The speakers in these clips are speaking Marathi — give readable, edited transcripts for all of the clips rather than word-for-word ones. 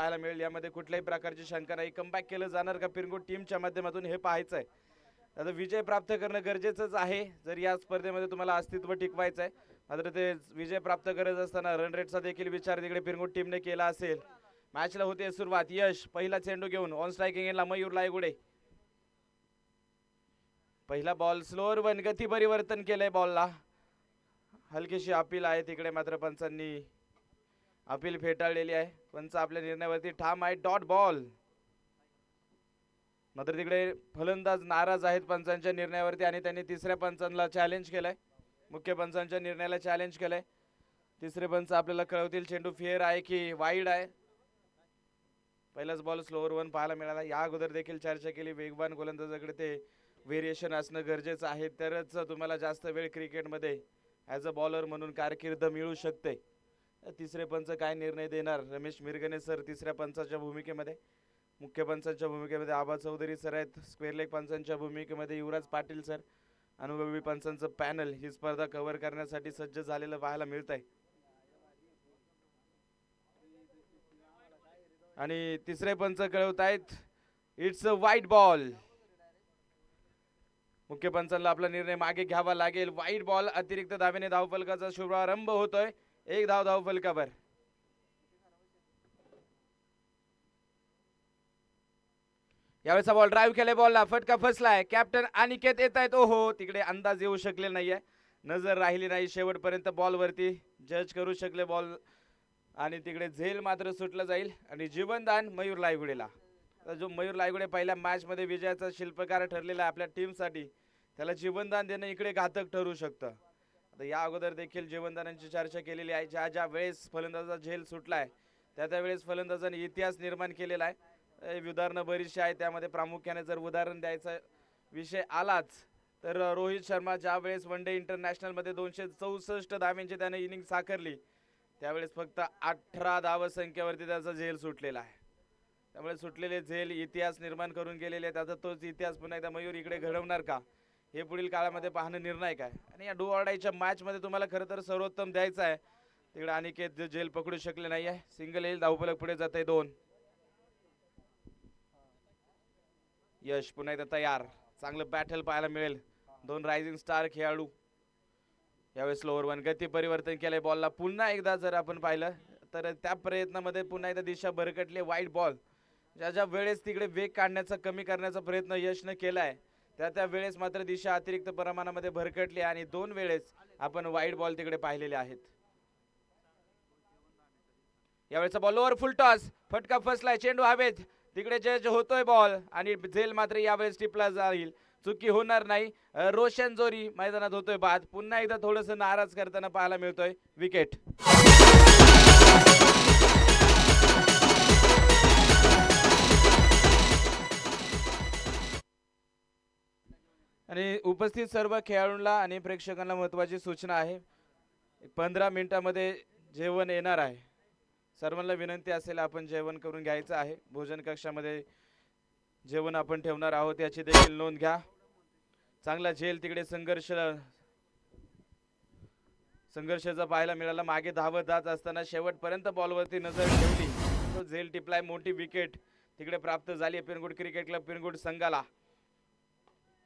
पाहायला मिळेल, यामध्ये कुठल्याही प्रकारची शंका नाही. कमबॅक केलं जाणार का पिरंगुट टीमच्या माध्यमातून हे पाहायचं आहे. आता विजय प्राप्त करणं गरजेचंच आहे जर या स्पर्धेमध्ये तुम्हाला अस्तित्व टिकवायचं आहे. मात्र ते विजय प्राप्त करत असताना रन रेटचा देखील विचार तिकडे पिरंगुट टीमने केला असेल. मॅचला होते सुरुवात. यश पहिला चेंडू घेऊन ऑन स्ट्रायकिंग एंडला मयूर लायगुडे. पहिला बॉल स्लोअर वन, गती परिवर्तन केलंय बॉलला. हलकीशी अपील आहे तिकडे, मात्र पंचांनी अपील फेटाळलेली आहे. पंच आपल्या निर्णयावरती ठाम आहे. Dot ball. मात्र तिकडे फलंदाज नाराज आहेत पंचांच्या निर्णयावरती आणि त्यांनी तिसऱ्या पंचांना चॅलेंज केलंय. मुख्य पंचांच्या निर्णयाला चॅलेंज केलंय. तिसरे पंच आपल्याला कळवतील चेंडू फेअर आहे की वाईड आहे. पहिलाच बॉल स्लोअर वन पाहायला मिळाला. या अगोदर देखील चर्चा केली, वेगवान गोलंदाजाकडे ते व्हेरिएशन असणं गरजेचं आहे, तरच तुम्हाला जास्त वेळ क्रिकेटमध्ये ॲज अ बॉलर म्हणून कारकीर्द मिळू शकते. तिसरे पंच काय निर्णय देणार? रमेश मिरगणे सर तिसऱ्या पंचाच्या भूमिकेमध्ये, मुख्य पंचांच्या भूमिकेमध्ये आबा चौधरी सर आहेत, स्क्वेअर लेग पंचांच्या भूमिकेमध्ये युवराज पाटील सर. अनुभवी पंचांचं पॅनल ही स्पर्धा कव्हर करण्यासाठी सज्ज झालेलं पाहायला मिळत आहे. आणि तिसरे पंच कळवत आहेत इट्स अ वाईट बॉल. मुख्य पंचांना आपला निर्णय मागे घ्यावा लागेल. वाईट बॉल. अतिरिक्त धावेने धावफलकाचा शुभारंभ होतोय. एक धाव धावफलकावर. यावेळेचा बॉल ड्राईव्ह केलाय, बॉलला फटका फसलाय. कॅप्टन अनिकेत येत आहेत. ओहो, तिकडे अंदाज येऊ शकले नाहीये, नजर राहिली नाही शेवटपर्यंत बॉलवरती. जज करू शकले बॉल आणि तिकडे झेल मात्र सुटलं जाईल आणि जीवनदान मयूर लायगुडेला. जो मयूर लायगुडे पहिल्या मॅच मध्ये विजयाचा शिल्पकार ठरलेला आहे आपल्या टीमसाठी, त्याला जीवनदान देणं इकडे घातक ठरू शकतं. आता या अगोदर देखील जीवनदानांची चर्चा केलेली आहे. ज्या ज्या वेळेस फलंदाजाचा झेल सुटलाय त्या त्यावेळेस फलंदाजाने इतिहास निर्माण केलेला आहे. उदाहरणं बरीचशी आहेत. त्यामध्ये प्रामुख्याने जर उदाहरण द्यायचा विषय आलाच तर रोहित शर्मा ज्या वेळेस वन डे इंटरनॅशनलमध्ये 264 धावांची त्याने इनिंग साकारली त्यावेळेस फक्त 18 धावसंख्येवरती त्याचा झेल सुटलेला आहे. त्यामुळे सुटलेले झेल इतिहास निर्माण करून गेलेले आहेत. आता तोच इतिहास पुन्हा एकदा मयूर इकडे घडवणार का हे पुढील काळामध्ये पाहणं निर्णायक आहे. आणि या डू ऑर डायच्या मॅचमध्ये तुम्हाला खरं तर सर्वोत्तम द्यायचं आहे. तिकडे अनिकेत झेल पकडू शकले नाही आहे. सिंगल येईल, धावफलक पुढे जात आहे 2. यश पुन्हा एकदा तयार. चांगलं बॅटल पाहायला मिळेल. 2 रायझिंग स्टार खेळाडू. यावेळेस स्लोअर वन, गती परिवर्तन केलंय बॉलला. पुन्हा एकदा जर आपण पाहिलं तर त्या प्रयत्नामध्ये पुन्हा एकदा दिशा भरकटली. वाईट बॉल. ज्या ज्या वेळेस तिकडे वेग काढण्याचा कमी करण्याचा प्रयत्न यशनं केलाय त्या वेळेस मात्र दिशा अतिरिक्त प्रमाणामध्ये भरकटली आणि 2 वेळेस आपण वाईट बॉल तिकडे पाहिलेले आहेत. यावेळेचा बॉलवर फुल टॉस, फटका फसलाय, चेंडू हवेत. तिकडे जज होतोय बॉल आणि झेल मात्र यावेळेस टिपला जाईल. चुकी होणार नाही. रोशन जोरी मैदानात होतोय बाद. पुन्हा एकदा थोडस नाराज करताना पाहायला मिळतोय. विकेट. आणि उपस्थित सर्व खेळाडूंना आणि प्रेक्षकांना महत्त्वाची सूचना आहे. 15 मिनिटांमध्ये जेवण येणार आहे. सर्वांना विनंती असेल आपण जेवण करून घ्यायचं आहे. भोजन कक्षामध्ये जेवण आपण ठेवणार आहोत याची देखील नोंद घ्या. चांगला झेल तिकडे संघर्षाचा पाहायला मिळाला. मागे धावत जात असताना शेवटपर्यंत बॉलवरती नजर ठेवली, तो झेल टिपलाय. मोठी विकेट तिकडे प्राप्त झाली पिरंगुट क्रिकेट क्लब पिरंगुट संघाला.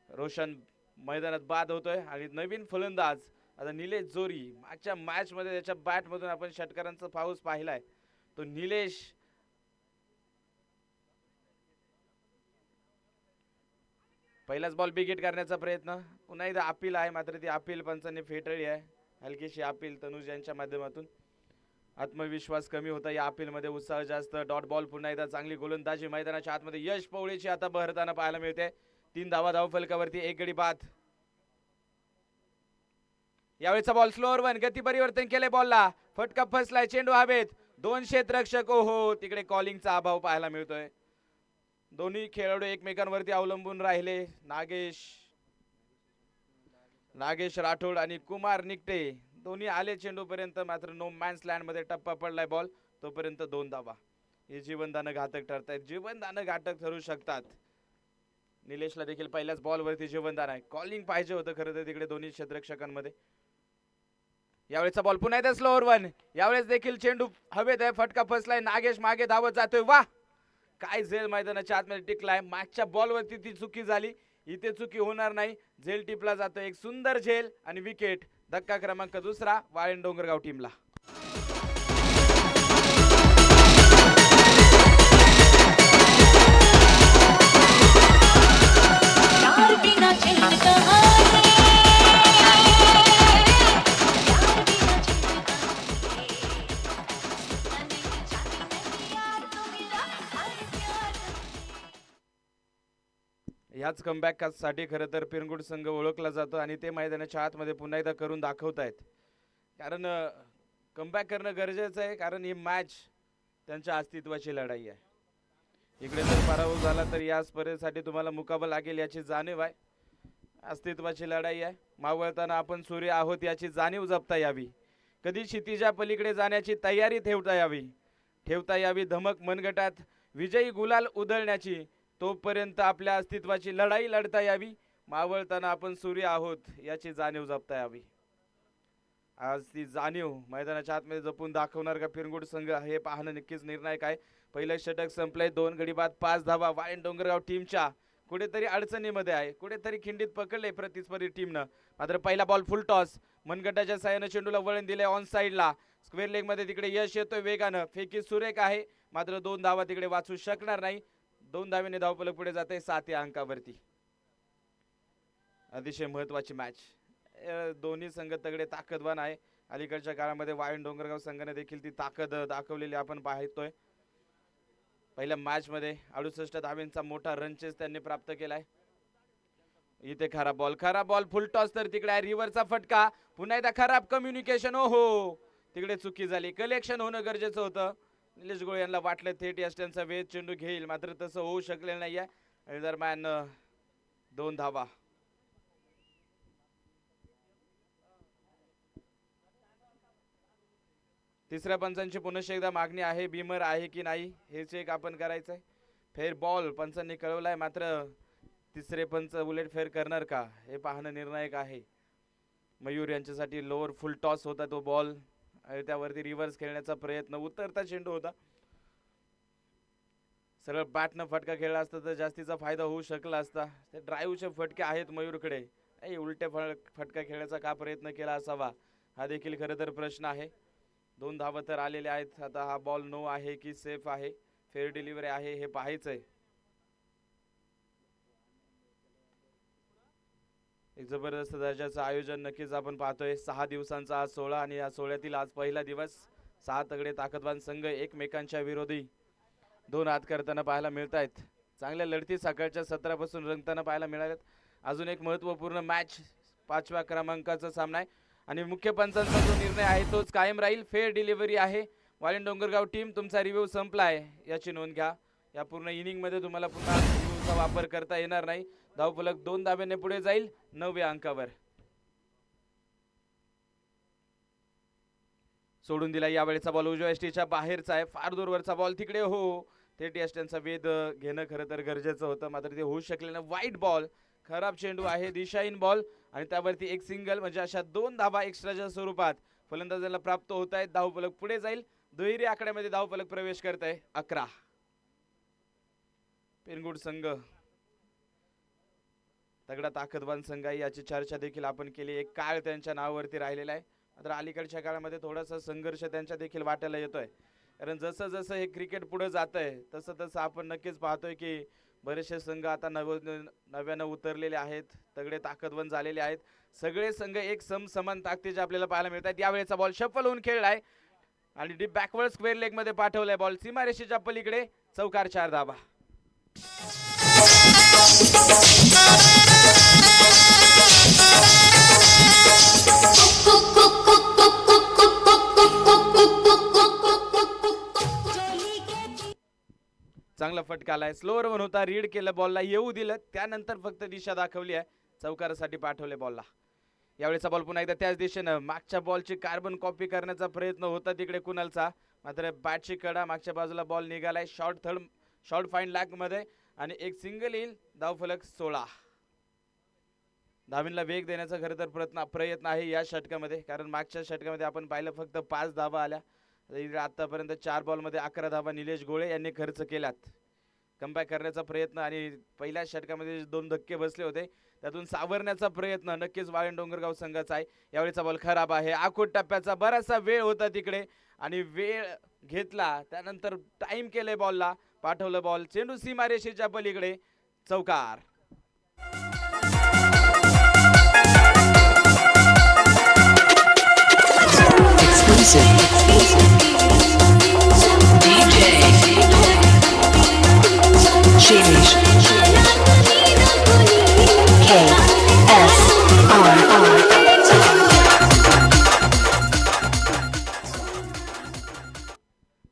रोशन मैदानात बाद होतोय आणि नवीन फलंदाज आता निलेश जोरी. मागच्या मॅच मध्ये त्याच्या बॅट मधून आपण षटकारांचा पाऊस पाहिलाय. तो निलेश पहिलाच बॉल बिगेट करण्याचा प्रयत्न. पुन्हा एकदा अपील आहे, मात्र ती अपील पंचांनी फेटाळली आहे. हलकीशी अपील तनुज यांच्या माध्यमातून. आत्मविश्वास कमी होता या अपील मध्ये, उत्साह जास्त. Dot ball. पुन्हा एकदा चांगली गोलंदाजी मैदानाच्या आतमध्ये यश पवळेची आता बहरताना पाहायला मिळते. 3 धावा धावफलकावरती, 1 गडी बाद. यावेळेचा बॉल स्लोअर वन, गती परिवर्तन केले बॉलला, फटका फसलाय, चेंडू हवेत. 2 क्षेत्ररक्षक. ओहो, तिकडे कॉलिंगचा अभाव पाहायला मिळतोय. दोन्ही खेळाडू एकमेकांवरती अवलंबून राहिले. नागेश राठोड आणि कुमार निकटे दोन्ही आले चेंडू पर्यंत, मात्र नो मॅन्स लँड मध्ये टप्पा पडलाय बॉल. तोपर्यंत 2 धावा. हे जीवनदान घातक ठरतायत. जीवनदान घातक ठरू शकतात. निलेशला देखील पहिल्याच बॉल वरती जीवनदान आहे. कॉलिंग पाहिजे होतं खरं तर तिकडे दोन्ही क्षेत्ररक्षकांमध्ये. यावेळेचा बॉल पुन्हा एकदा स्लोअर वन. यावेळेस देखील चेंडू हवेत आहे, फटका फसलाय. नागेश मागे धावत जातोय. वा काय झेल मैदानाच्या आतमध्ये टिकलाय. मागच्या बॉलवरती ती चुकी झाली, इथे चुकी होणार नाही. झेल टिपला जातो. एक सुंदर झेल आणि विकेट. धक्का क्रमांक दुसरा वाळिंज डोंगरगाव टीमला. ह्याच कमबॅक साठी खरं तर पिरंगुट संघ ओळखला जातो आणि ते मैदानाच्या आतमध्ये पुन्हा एकदा करून दाखवतायत. कारण कमबॅक करणं गरजेचं आहे, कारण ही मॅच त्यांच्या अस्तित्वाची लढाई आहे. इकडे जर पराभव झाला तर या स्पर्धेसाठी तुम्हाला मुकाबला लागेल याची जाणीव आहे. अस्तित्वाची लढाई आहे. मावळताना आपण सूर्य आहोत याची जाणीव जपता यावी. कधी क्षितिजा पलीकडे जाण्याची तयारी ठेवता यावी. धमक मनगटात विजयी गुलाल उधळण्याची, तोपर्यंत आपल्या अस्तित्वाची लढाई लढता यावी. मावळताना आपण सूर्य आहोत याची जाणीव जपता यावी. आज ती जाणीव मैदानाच्या आतमध्ये जपून दाखवणार का पिरंगुट संघ हे पाहणं नक्कीच निर्णायक आहे. पहिलं षटक संपलंय. 2 गडी बाद 5 धावा. वाळिंज डोंगरगाव टीमच्या कुठेतरी अडचणीमध्ये आहे, कुठेतरी खिंडीत पकडले प्रतिस्पर्धी टीमनं. मात्र पहिला बॉल फुल टॉस. मनगटाच्या साहाय्यानं चेंडूला वळण दिले ऑन साईडला. स्क्वेअर लेग मध्ये तिकडे यश येतोय वेगानं. फेकी सुरेख आहे, मात्र 2 धावा तिकडे वाचू शकणार नाही. 2 धावेने धावफलक पुढे जाते 7 या अंकावरती. अतिशय महत्वाची मॅच. दोन्ही संघ तगडे ताकदवान आहे. अलीकडच्या काळामध्ये वाळिंज डोंगरगाव संघाने देखील ती ताकद दाखवलेली आपण पाहतोय. पहिल्या मॅच मध्ये 68 धावेंचा मोठा रन चेस त्यांनी प्राप्त केलाय. इथे खराब बॉल फुल टॉस. तर तिकडे रिव्हरचा फटका. पुन्हा एकदा खराब कम्युनिकेशन. ओहो तिकडे चुकी झाली. कलेक्शन होणं गरजेचं होतं. निलेश गोळे यांना वाटलं थेट यष्ट्यांचा वेध चेंडू घेईल, मात्र तसं होऊ शकलेलं नाहीये. दरम्यान 2 धावा. तिसऱ्या पंचांची पुनश्च एकदा मागणी आहे. बीमर आहे की नाही हे चेक आपण करायचंय. फेर बॉल पंचांनी कळवलाय, मात्र तिसरे पंच उलट फेर करणार का हे पाहणं निर्णायक आहे. मयूर यांच्यासाठी लोअर फुल टॉस होता तो बॉल. त्यावरती रिव्हर्स खेळण्याचा प्रयत्न. उतरता चेंडू होता. सरळ बॅटनं फटका खेळला असता तर जास्तीचा फायदा होऊ शकला असता. ते ड्राईव्हचे फटके आहेत मयूरकडे. उलटे फटका खेळण्याचा का प्रयत्न केला असावा हा देखील खरं तर प्रश्न आहे. 2 धावा तर आलेले आहेत. आता हा बॉल नो आहे की सेफ आहे, फेअर डिलिव्हरी आहे हे पाहायचंय. एक जबरदस्त दर्जाचं आयोजन नक्कीच आपण पाहतोय. 6 दिवसांचा आज सोहळा आणि या सोहळ्यातील आज पहिला दिवस. 6 तगडे ताकदवान संघ एकमेकांच्या विरोधी 2 हात करताना पाहायला मिळत आहेत. चांगल्या लढती सकाळच्या सत्रापासून रंगताना पाहायला मिळाल्यात. अजून एक महत्त्वपूर्ण मॅच 5व्या क्रमांकाचा सामना आहे आणि मुख्य पंचांचा जो निर्णय आहे तोच कायम राहील. फेअर डिलिव्हरी आहे. वाळिंज डोंगरगाव टीम तुमचा रिव्ह्यू संपलाय याची नोंद घ्या. या पूर्ण इनिंग मध्ये तुम्हाला पुन्हा रिव्ह्यूचा वापर करता येणार नाही. धावफलक 2 धाब्याने पुढे जाईल 9व्या अंकावर. सोडून दिला. यावेळेचा बॉल उजव्या यष्टीच्या बाहेरचा आहे. फार दूरवरचा बॉल तिकडे. हो थेट यष्ट्यांचा वेध घेणं खरं तर गरजेचं होतं, मात्र ते होऊ शकले ना. वाईट बॉल. खराब चेंडू आहे. दिशाहीन बॉल आणि त्यावरती एक सिंगल, म्हणजे अशा 2 धावा एक्स्ट्राच्या स्वरूपात फलंदाजाला प्राप्त होत आहेत. धावफलक पुढे जाईल. दुहेरी आकड्यामध्ये धावफलक प्रवेश करत आहे 11. पिरंगुट संघ तगडा ताकदवान संघ आहे याची चर्चा देखील आपण केली. एक काळ त्यांच्या नावावरती राहिलेला आहे, मात्र अलीकडच्या काळामध्ये थोडासा संघर्ष त्यांच्या देखील वाट्याला येतोय. कारण जसं जसं हे क्रिकेट पुढे जात आहे तसं तसं आपण नक्कीच पाहतोय की बरेचसे संघ आता नव्यानं उतरलेले आहेत, तगडे ताकदवान झालेले आहेत. सगळे संघ एक समान ताकदीचे आपल्याला पाहायला मिळतात. यावेळेचा बॉल शफल होऊन खेळलाय आणि डीप बॅकवर्ड स्क्वेअर लेग मध्ये पाठवलाय. बॉल सीमारेषेच्या पलीकडे. चौकार 4 धावा. चांगला फटका आलाय. स्लोअर वन होता. रीड केलं, बॉलला येऊ दिलं, त्यानंतर फक्त दिशा दाखवली आहे. चौकारासाठी पाठवले बॉलला. यावेळेचा बॉल पुन्हा एकदा त्याच दिशेनं. मागच्या बॉलची कार्बन कॉपी करण्याचा प्रयत्न होता तिकडे कुणालचा, मात्र बॅटची कडा मागच्या बाजूला बॉल निघालाय. शॉर्ट फाईन लॅग मध्ये आणि एक सिंगल येईल. धावफलक 16. धावींना वेग देण्याचा खरं तर प्रयत्न आहे या षटकामध्ये, कारण मागच्या षटकामध्ये आपण पाहिलं फक्त 5 धावा आल्या. आतापर्यंत 4 बॉलमध्ये 11 धावा निलेश गोळे यांनी खर्च केल्यात. कमबॅक करण्याचा प्रयत्न आणि पहिल्या षटकामध्ये 2 धक्के बसले होते त्यातून सावरण्याचा प्रयत्न नक्कीच वाळीण डोंगरगाव संघाचा आहे. यावेळीचा बॉल खराब आहे. आखूड टप्प्याचा बराचसा वेळ होता तिकडे आणि वेळ घेतला त्यानंतर टाइम केले बॉलला, पाठवलं बॉल चेंडू सीमारेषेच्या पलीकडे, चौकार.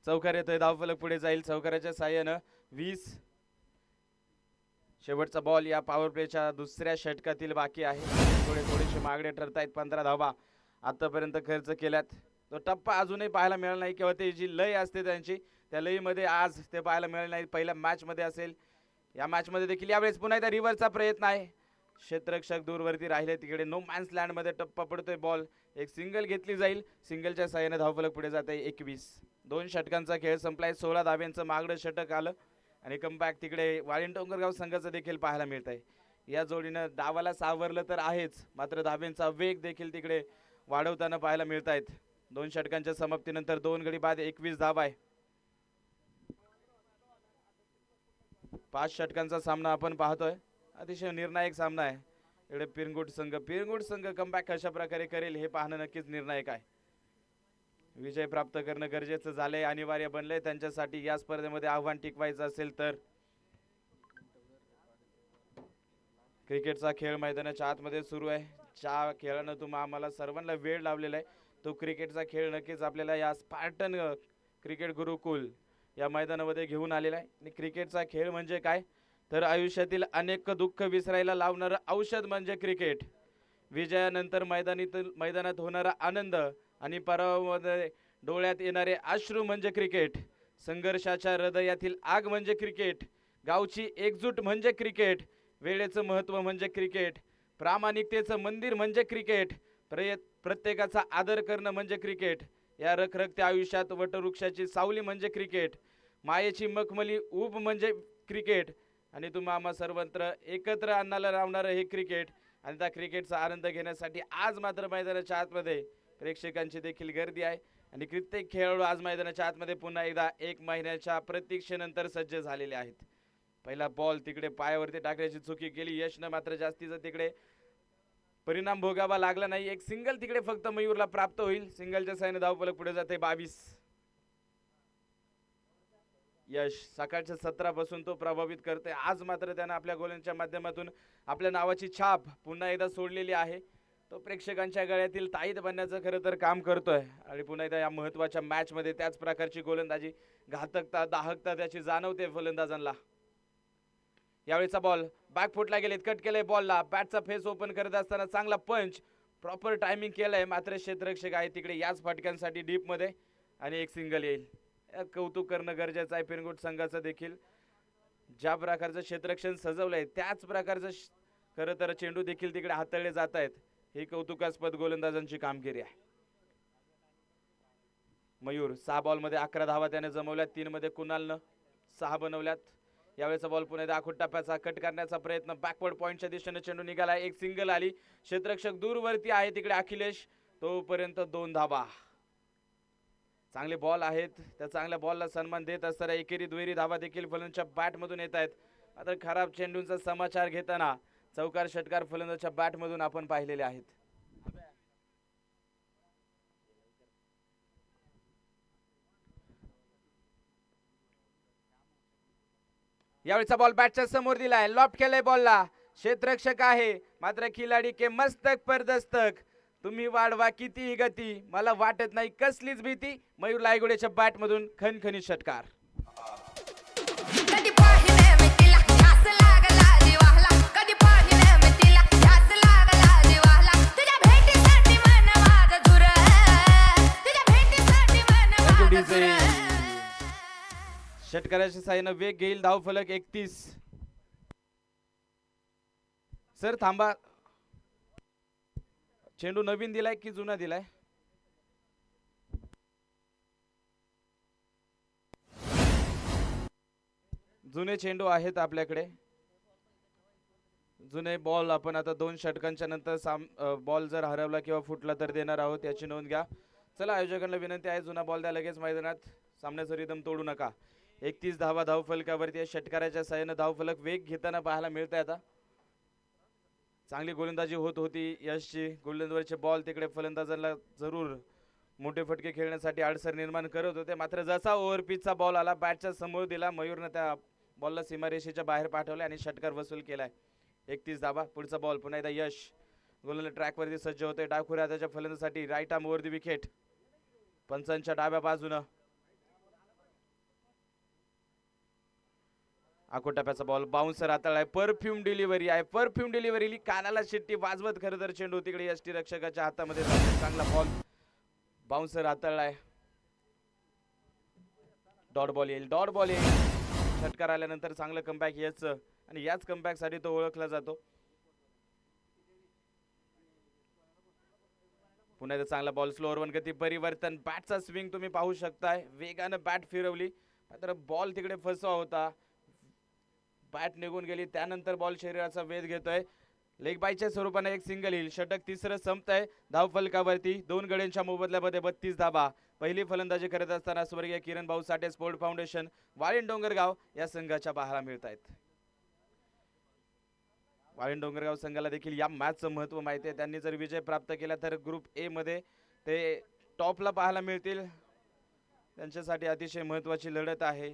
चौकार येतोय, धावफलक पुढे जाईल. चौकाराच्या साह्यानं 20. शेवटचा बॉल या पॉवर प्लेच्या दुसऱ्या षटकातील बाकी आहे. थोडेसे मागणे ठरतायत. 15 धावा आतापर्यंत खर्च केल्यात. तो टप्पा अजूनही पाहायला मिळाला नाही किंवा ते जी लय असते त्यांची त्या लयीमध्ये आज ते पाहायला मिळाले नाही. पहिल्या मॅचमध्ये असेल, या मॅचमध्ये देखील यावेळेस पुन्हा एकदा रिव्हर्सचा प्रयत्न आहे. क्षेत्ररक्षक दूरवरती राहिले तिकडे. नो मॅन्स लँडमध्ये टप्पा पडतोय. बॉल एक सिंगल घेतली जाईल. सिंगलच्या साह्याने धावफलक पुढे जात आहे. 21. 2 षटकांचा खेळ संपलाय. 16 धाव्यांचं मागणं षटक आलं आणि कमबॅक तिकडे वाळीण डोंगरगाव संघाचं देखील पाहायला मिळत आहे. या जोडीनं डावाला सावरलं तर आहेच, मात्र धाव्यांचा वेग देखील तिकडे वाढवताना पाहायला मिळत आहेत. 2 षटकांच्या समाप्तीनंतर 2 गडी बाद 21 धावा आहे. 5 षटकांचा सामना आपण पाहतोय. अतिशय निर्णायक सामना आहे. इकडे पिरंगुट संघ कमबॅक कशा प्रकारे करेल हे पाहणं नक्कीच निर्णायक आहे. विजय प्राप्त करणं गरजेचं झालंय, अनिवार्य बनलंय त्यांच्यासाठी. या स्पर्धेमध्ये आव्हान टिकवायचं असेल तर क्रिकेटचा खेळ मैदानाच्या आतमध्ये सुरू आहे. ज्या खेळानं आम्हाला सर्वांना वेळ लावलेला आहे तो क्रिकेटचा खेळ नक्कीच आपल्याला या स्पार्टन क्रिकेट गुरुकुल या मैदानामध्ये घेऊन आलेला आहे. आणि क्रिकेटचा खेळ म्हणजे काय तर आयुष्यातील अनेक दुःख विसरायला लावणारं औषध म्हणजे क्रिकेट. विजयानंतर मैदानात होणारा आनंद आणि पराभवामध्ये डोळ्यात येणारे अश्रू म्हणजे क्रिकेट. संघर्षाच्या हृदयातील आग म्हणजे क्रिकेट. गावची एकजूट म्हणजे क्रिकेट. वेळेचं महत्त्व म्हणजे क्रिकेट. प्रामाणिकतेचं मंदिर म्हणजे क्रिकेट. प्रत्येकाचा आदर करणं म्हणजे क्रिकेट. या रखरखत्या आयुष्यात वटवृक्षाची सावली म्हणजे क्रिकेट. मायेची मखमली ऊब म्हणजे क्रिकेट. आणि तुम्हा आम्हा सर्वत्र एकत्र आणण्याला लावणारं हे क्रिकेट. आणि त्या क्रिकेटचा आनंद घेण्यासाठी आज मात्र मैदानाच्या आतमध्ये प्रेक्षकांची देखील गर्दी आहे. आणि कित्येक खेळाडू आज मैदानाच्या आतमध्ये पुन्हा एकदा 1 महिन्याच्या प्रतीक्षेनंतर सज्ज झालेले आहेत. पहिला बॉल तिकडे पायावरती टाकण्याची चुकी केली यशनं, मात्र जास्तीचा तिकडे परिणाम भोगावा लागला नाही. एक सिंगल तिकडे फक्त मयूरला प्राप्त होईल. सिंगलच्या साह्याने धावफलक पुढे जाते. 22. यश सकाळच्या सत्रापासून तो प्रभावित करते. आज मात्र त्यानं आपल्या गोलांच्या माध्यमातून आपल्या नावाची छाप पुन्हा एकदा सोडलेली आहे. तो प्रेक्षकांच्या गळ्यातील ताईत बनण्याचं खरं तर काम करतोय. आणि पुन्हा एकदा या महत्त्वाच्या मॅचमध्ये त्याच प्रकारची गोलंदाजी, घातकता, दाहकता त्याची जाणवते फलंदाजांना. यावेळीचा बॉल बॅकफुटला गेलेत, कट केलंय बॉलला. बॅटचा फेस ओपन करत असताना चांगला पंच, प्रॉपर टायमिंग केलंय. मात्र क्षेत्ररक्षक आहे तिकडे याच फटक्यांसाठी डीपमध्ये आणि एक सिंगल येईल. कौतुक करणं गरजेचं आहे पिरंगुट संघाचं देखील. ज्या प्रकारचं क्षेत्ररक्षण सजवलंय त्याच प्रकारचं खरं तर चेंडू देखील तिकडे हाताळले जात आहेत. ही कौतुकास्पद गोलंदाजांची कामगिरी आहे. मयूर 6 बॉलमध्ये 11 धावा त्याने जमवल्यात. 3 मध्ये कुणालनं 6 बनवल्यात. यावेळेचा बॉल पुन्हा दाखवून टप्प्याचा कट करण्याचा प्रयत्न, बॅकवर्ड पॉइंटच्या दिशेने चेंडू निघाला. एक सिंगल आली. क्षेत्ररक्षक दूरवरती आहे तिकडे अखिलेश, तोपर्यंत 2 धावा. चांगले बॉल आहेत, त्या चांगल्या बॉलला सन्मान देत असताना एकेरी दुहेरी धावा देखील फलंदाजच्या बॅटमधून येत आहेत. मात्र खराब चेंडूंचा समाचार घेताना चौकार षटकार फलंदाजच्या बॅटमधून आपण पाहिलेले आहेत. यावेळीचा बॉल बॅटच्या समोर दिलाय, लॉफ्ट केलाय बॉलला. क्षेत्ररक्षक आहे मात्र खिलाडी के मस्तक पर दस्तक. तुम्ही वाढवा कितीही गती, मला वाटत नाही कसलीच भीती. मयूर लायगुडेच्या बॅट मधून खणखणीत षटकार. षटकाराच्या साह्यानं वेग घेईल. धावफलक 31. सर थांबा. चेंडू नवीन दिलाय की जुना दिलाय? जुने चेंडू आहेत आपल्याकडे. जुने बॉल आपण आता 2 षटकांच्या नंतर बॉल जर हरवला किंवा फुटला तर देणार आहोत, याची नोंद घ्या. चला आयोजकांना विनंती आहे, जुना बॉल द्या लगेच मैदानात. सामन्याचं रिदम तोडू नका. 31 धावा धावफलकावरती आहे. षटकाराच्या साहाय्याने धावफलक वेग घेताना पाहायला मिळतंय. आता चांगली गोलंदाजी होत होती यशची. गोलंदाजीचे बॉल तिकडे फलंदाजांना जरूर मोठे फटके खेळण्यासाठी अडसर निर्माण करत होते. मात्र जसा ओव्हरपिचचा बॉल आला, बॅटच्या समोर दिला, मयूरनं त्या बॉलला सीमारेषेच्या बाहेर पाठवले आणि षटकार वसूल केलाय. 31 धावा. पुढचा बॉल पुन्हा एकदा यश गोलंदाज ट्रॅकवरती सज्ज होते. डावखुऱ्या त्याच्या फलंदाजासाठी right arm over the wicket. पंचांच्या डाव्या बाजूनं आकोटाप्याचा बॉल बाउन्सर हाताळलाय. परफ्यूम डिलिव्हरी आहे. परफ्यूम डिलिव्हरी कानाला शिट्टी वाजवत खरं तर चेंडू तिकडे यष्टी रक्षकाच्या हातामध्ये जातो. चांगला बॉल बाउन्सर हाताळलाय. डॉट बॉल येईल. डॉट बॉल येईल. षटकार आल्यानंतर चांगलं कमबॅक याचं आणि याच कमबॅक साठी तो ओळखला जातो. पुन्हा एकदा चांगला बॉल. स्लोअर वन गती परिवर्तन. बॅटचा स्विंग तुम्ही पाहू शकताय. वेगानं बॅट फिरवली मात्र बॉल तिकडे फसवा होता. बॅट निघून गेली. त्यानंतर बॉल शरीराचा वेध घेतोय. लेग बायच्या स्वरूपाने एक सिंगल येईल. षटक तिसरं संपतंय. धावफलकावरती 2 गड्यांच्या मोबदल्यामध्ये 32 धावा. पहिली फलंदाजी करत असताना स्वर्गीय किरण भाऊ साठे स्पोर्ट फाउंडेशन वाळीण डोंगरगाव या संघाच्या पाहायला मिळत आहेत. वाळीण डोंगरगाव संघाला देखील या मॅचचं महत्त्व माहिती आहे. त्यांनी जर विजय प्राप्त केला तर ग्रुप ए मध्ये ते टॉपला पाहायला मिळतील. त्यांच्यासाठी अतिशय महत्त्वाची लढत आहे.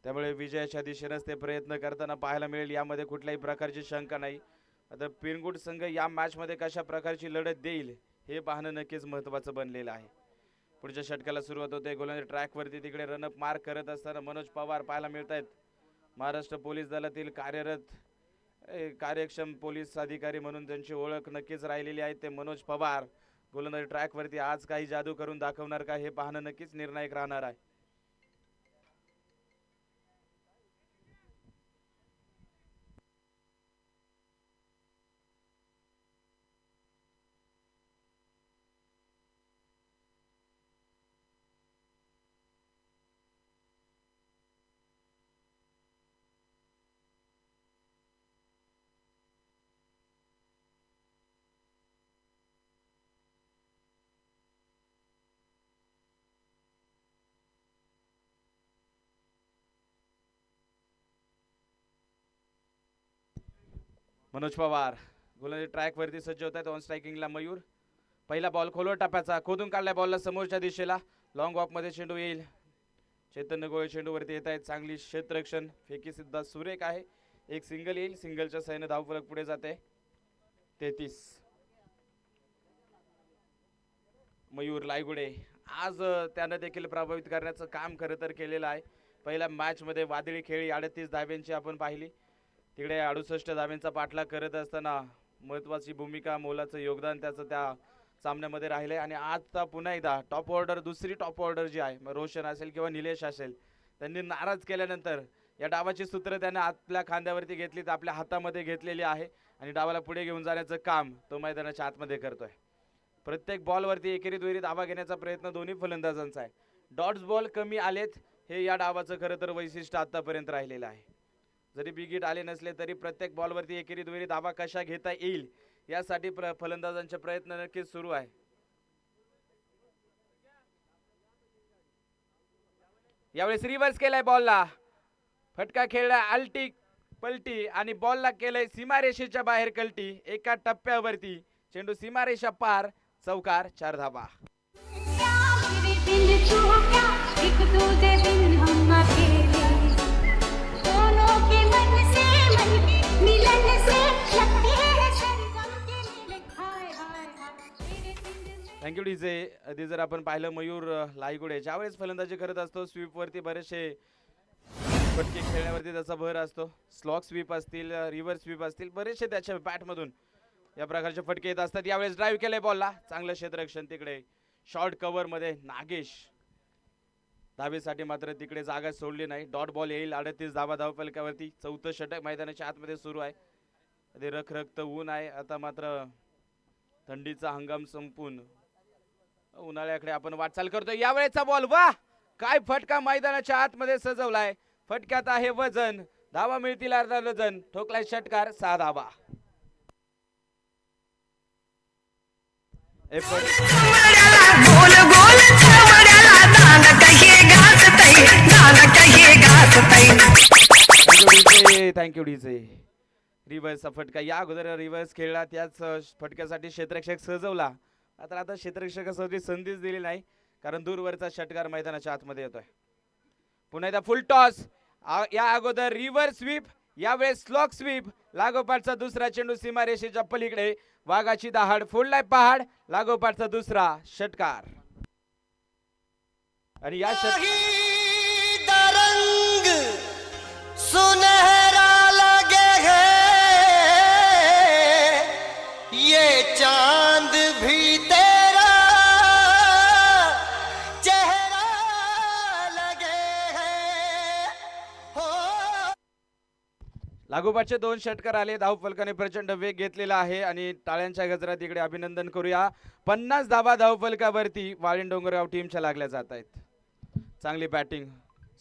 त्यामुळे विजयाच्या दिशेनेच ते प्रयत्न करताना पाहायला मिळेल, यामध्ये कुठल्याही प्रकारची शंका नाही. आता पिरंगुट संघ या मॅच मध्ये कशा प्रकारची लढत देईल हे पाहणं नक्कीच महत्त्वाचं बनलेलं आहे. पुढच्या षटकाला सुरुवात होते. गोलंदाज ट्रॅक वरती तिकडे रनअप मार्क करत असताना मनोज पवार पाहायला मिळत आहेत. महाराष्ट्र पोलीस दलातील कार्यरत कार्यक्षम पोलीस अधिकारी म्हणून त्यांची ओळख नक्कीच राहिलेली आहे. ते मनोज पवार गोलंदाज ट्रॅक वरती आज काही जादू करून दाखवणार का हे पाहणं नक्कीच निर्णायक राहणार आहे. मनोज पवार गोलंदाजी ट्रॅक वरती सज्ज होत आहेत. ऑन स्ट्रायकिंगला मयूर. पहिला बॉल खोलवर टप्प्याचा खोदून काढलाय. बॉलला समोरच्या दिशेला लॉंग ऑफ मध्ये चेंडू येईल. चैतन्य गोळे चेंडू वरती येत आहेत. चांगली क्षेत्ररक्षण फेकी सुद्धा सुरेख आहे. एक सिंगल येईल. सिंगलच्या साहाय्याने धावफलक पुढे जाते. 33. मयूर लायगुडे आज त्यानं देखील प्रभावित करण्याचं काम खरं तर केलेलं आहे. पहिल्या मॅच मध्ये वादळी खेळी 38 धाव्यांची आपण पाहिली. तिकडे 68 धाव्यांचा पाठलाग करत असताना महत्त्वाची भूमिका मोलाचं योगदान त्याचं त्या सामन्यामध्ये राहिले. आणि आता पुन्हा एकदा टॉप ऑर्डर दुसरी टॉप ऑर्डर जी आहे रोशन असेल किंवा निलेश असेल त्यांनी नाराज केल्यानंतर या डावाची सूत्र त्याने आपल्या खांद्यावरती घेतली तर आपल्या हातामध्ये घेतलेली आहे आणि डावाला पुढे घेऊन जाण्याचं काम तो मैदानाच्या आतमध्ये करतोय. प्रत्येक बॉलवरती एकेरी दुहेरी धावा घेण्याचा प्रयत्न दोन्ही फलंदाजांचा आहे. डॉट्स बॉल कमी आलेत हे या डावाचं खरं तर वैशिष्ट्य आतापर्यंत राहिलेलं आहे. जरी बिगिट आले नसले तरी प्रत्येक बॉलवरती एकेरी दुहेरी धावा कशा घेता येईल यासाठी फलंदाजांचे प्रयत्न नक्कीच सुरू आहे. यावेळेस रिव्हर्स केलाय बॉलला. फटका खेळला आलटी पलटी आणि बॉलला केलंय सीमारेषेच्या बाहेर कलटी. एका टप्प्यावरती चेंडू सीमारेषा पार. चौकार. 4 धावा. Thank you DJ. जर आपण पाहिलं मयूर लायगुडे ज्यावेळेस फलंदाजी करत असतो स्वीप वरती बरेचसे फटके खेळण्यावरती त्याचा भर असतो. स्लॉक स्वीप असतील रिव्हर्स स्वीप असतील बरेचसे त्याच्या बॅटमधून या प्रकारचे फटके येत असतात. यावेळेस ड्राईव्ह केलंय बॉलला. चांगलं क्षेत्ररक्षण तिकडे शॉर्ट कव्हर मध्ये नागेश. धावेसाठी मात्र तिकडे जागा सोडली नाही. डॉट बॉल येईल. 38 धावा धावफलकावरती. चौथं षटक मैदानाच्या आतमध्ये सुरू आहे. ते रखरखत ऊन आहे. आता मात्र थंडीचा हंगाम संपून उन्हाळ्याकडे आपण वाटचाल करतोय. यावेळेचा बॉल वा काय फटका मैदानाच्या आतमध्ये सजवलाय. फटक्यात आहे वजन. धावा मिळतील अर्धा डझन. ठोकलाय षटकार 6 धावा. Thank you DJ. रिव्हर्सचा फटका या अगोदर रिव्हर्स खेळला त्याच फटक्यासाठी क्षेत्ररक्षक सजवला. आता क्षेत्ररक्षकासाठी संधीच दिली नाही कारण दूरवरचा षटकार मैदानाच्या आतमध्ये येतोय. पुन्हा एकदा फुल टॉस. या अगोदर रिव्हर्स स्वीप यावेळेस स्लॉक स्वीप. लागोपाठचा दुसरा चेंडू सीमारेषेच्या पलीकडे वाघाची दहाड फोडलाय पहाड. लागोपाठचा दुसरा षटकार आणि या सुनहरा लगे है ये चांद भी तेरा चेहरा लगे है हो. लागोपाठचे 2 षटकार आले. धावफलकाने प्रचंड वेग घेतलेला आहे आणि टाळ्यांच्या गजरात इकडे अभिनंदन करूया. 50 धावा धावफलकावरती वाळीण डोंगरगाव टीमच्या लागल्या जात आहेत. चांगली बॅटिंग.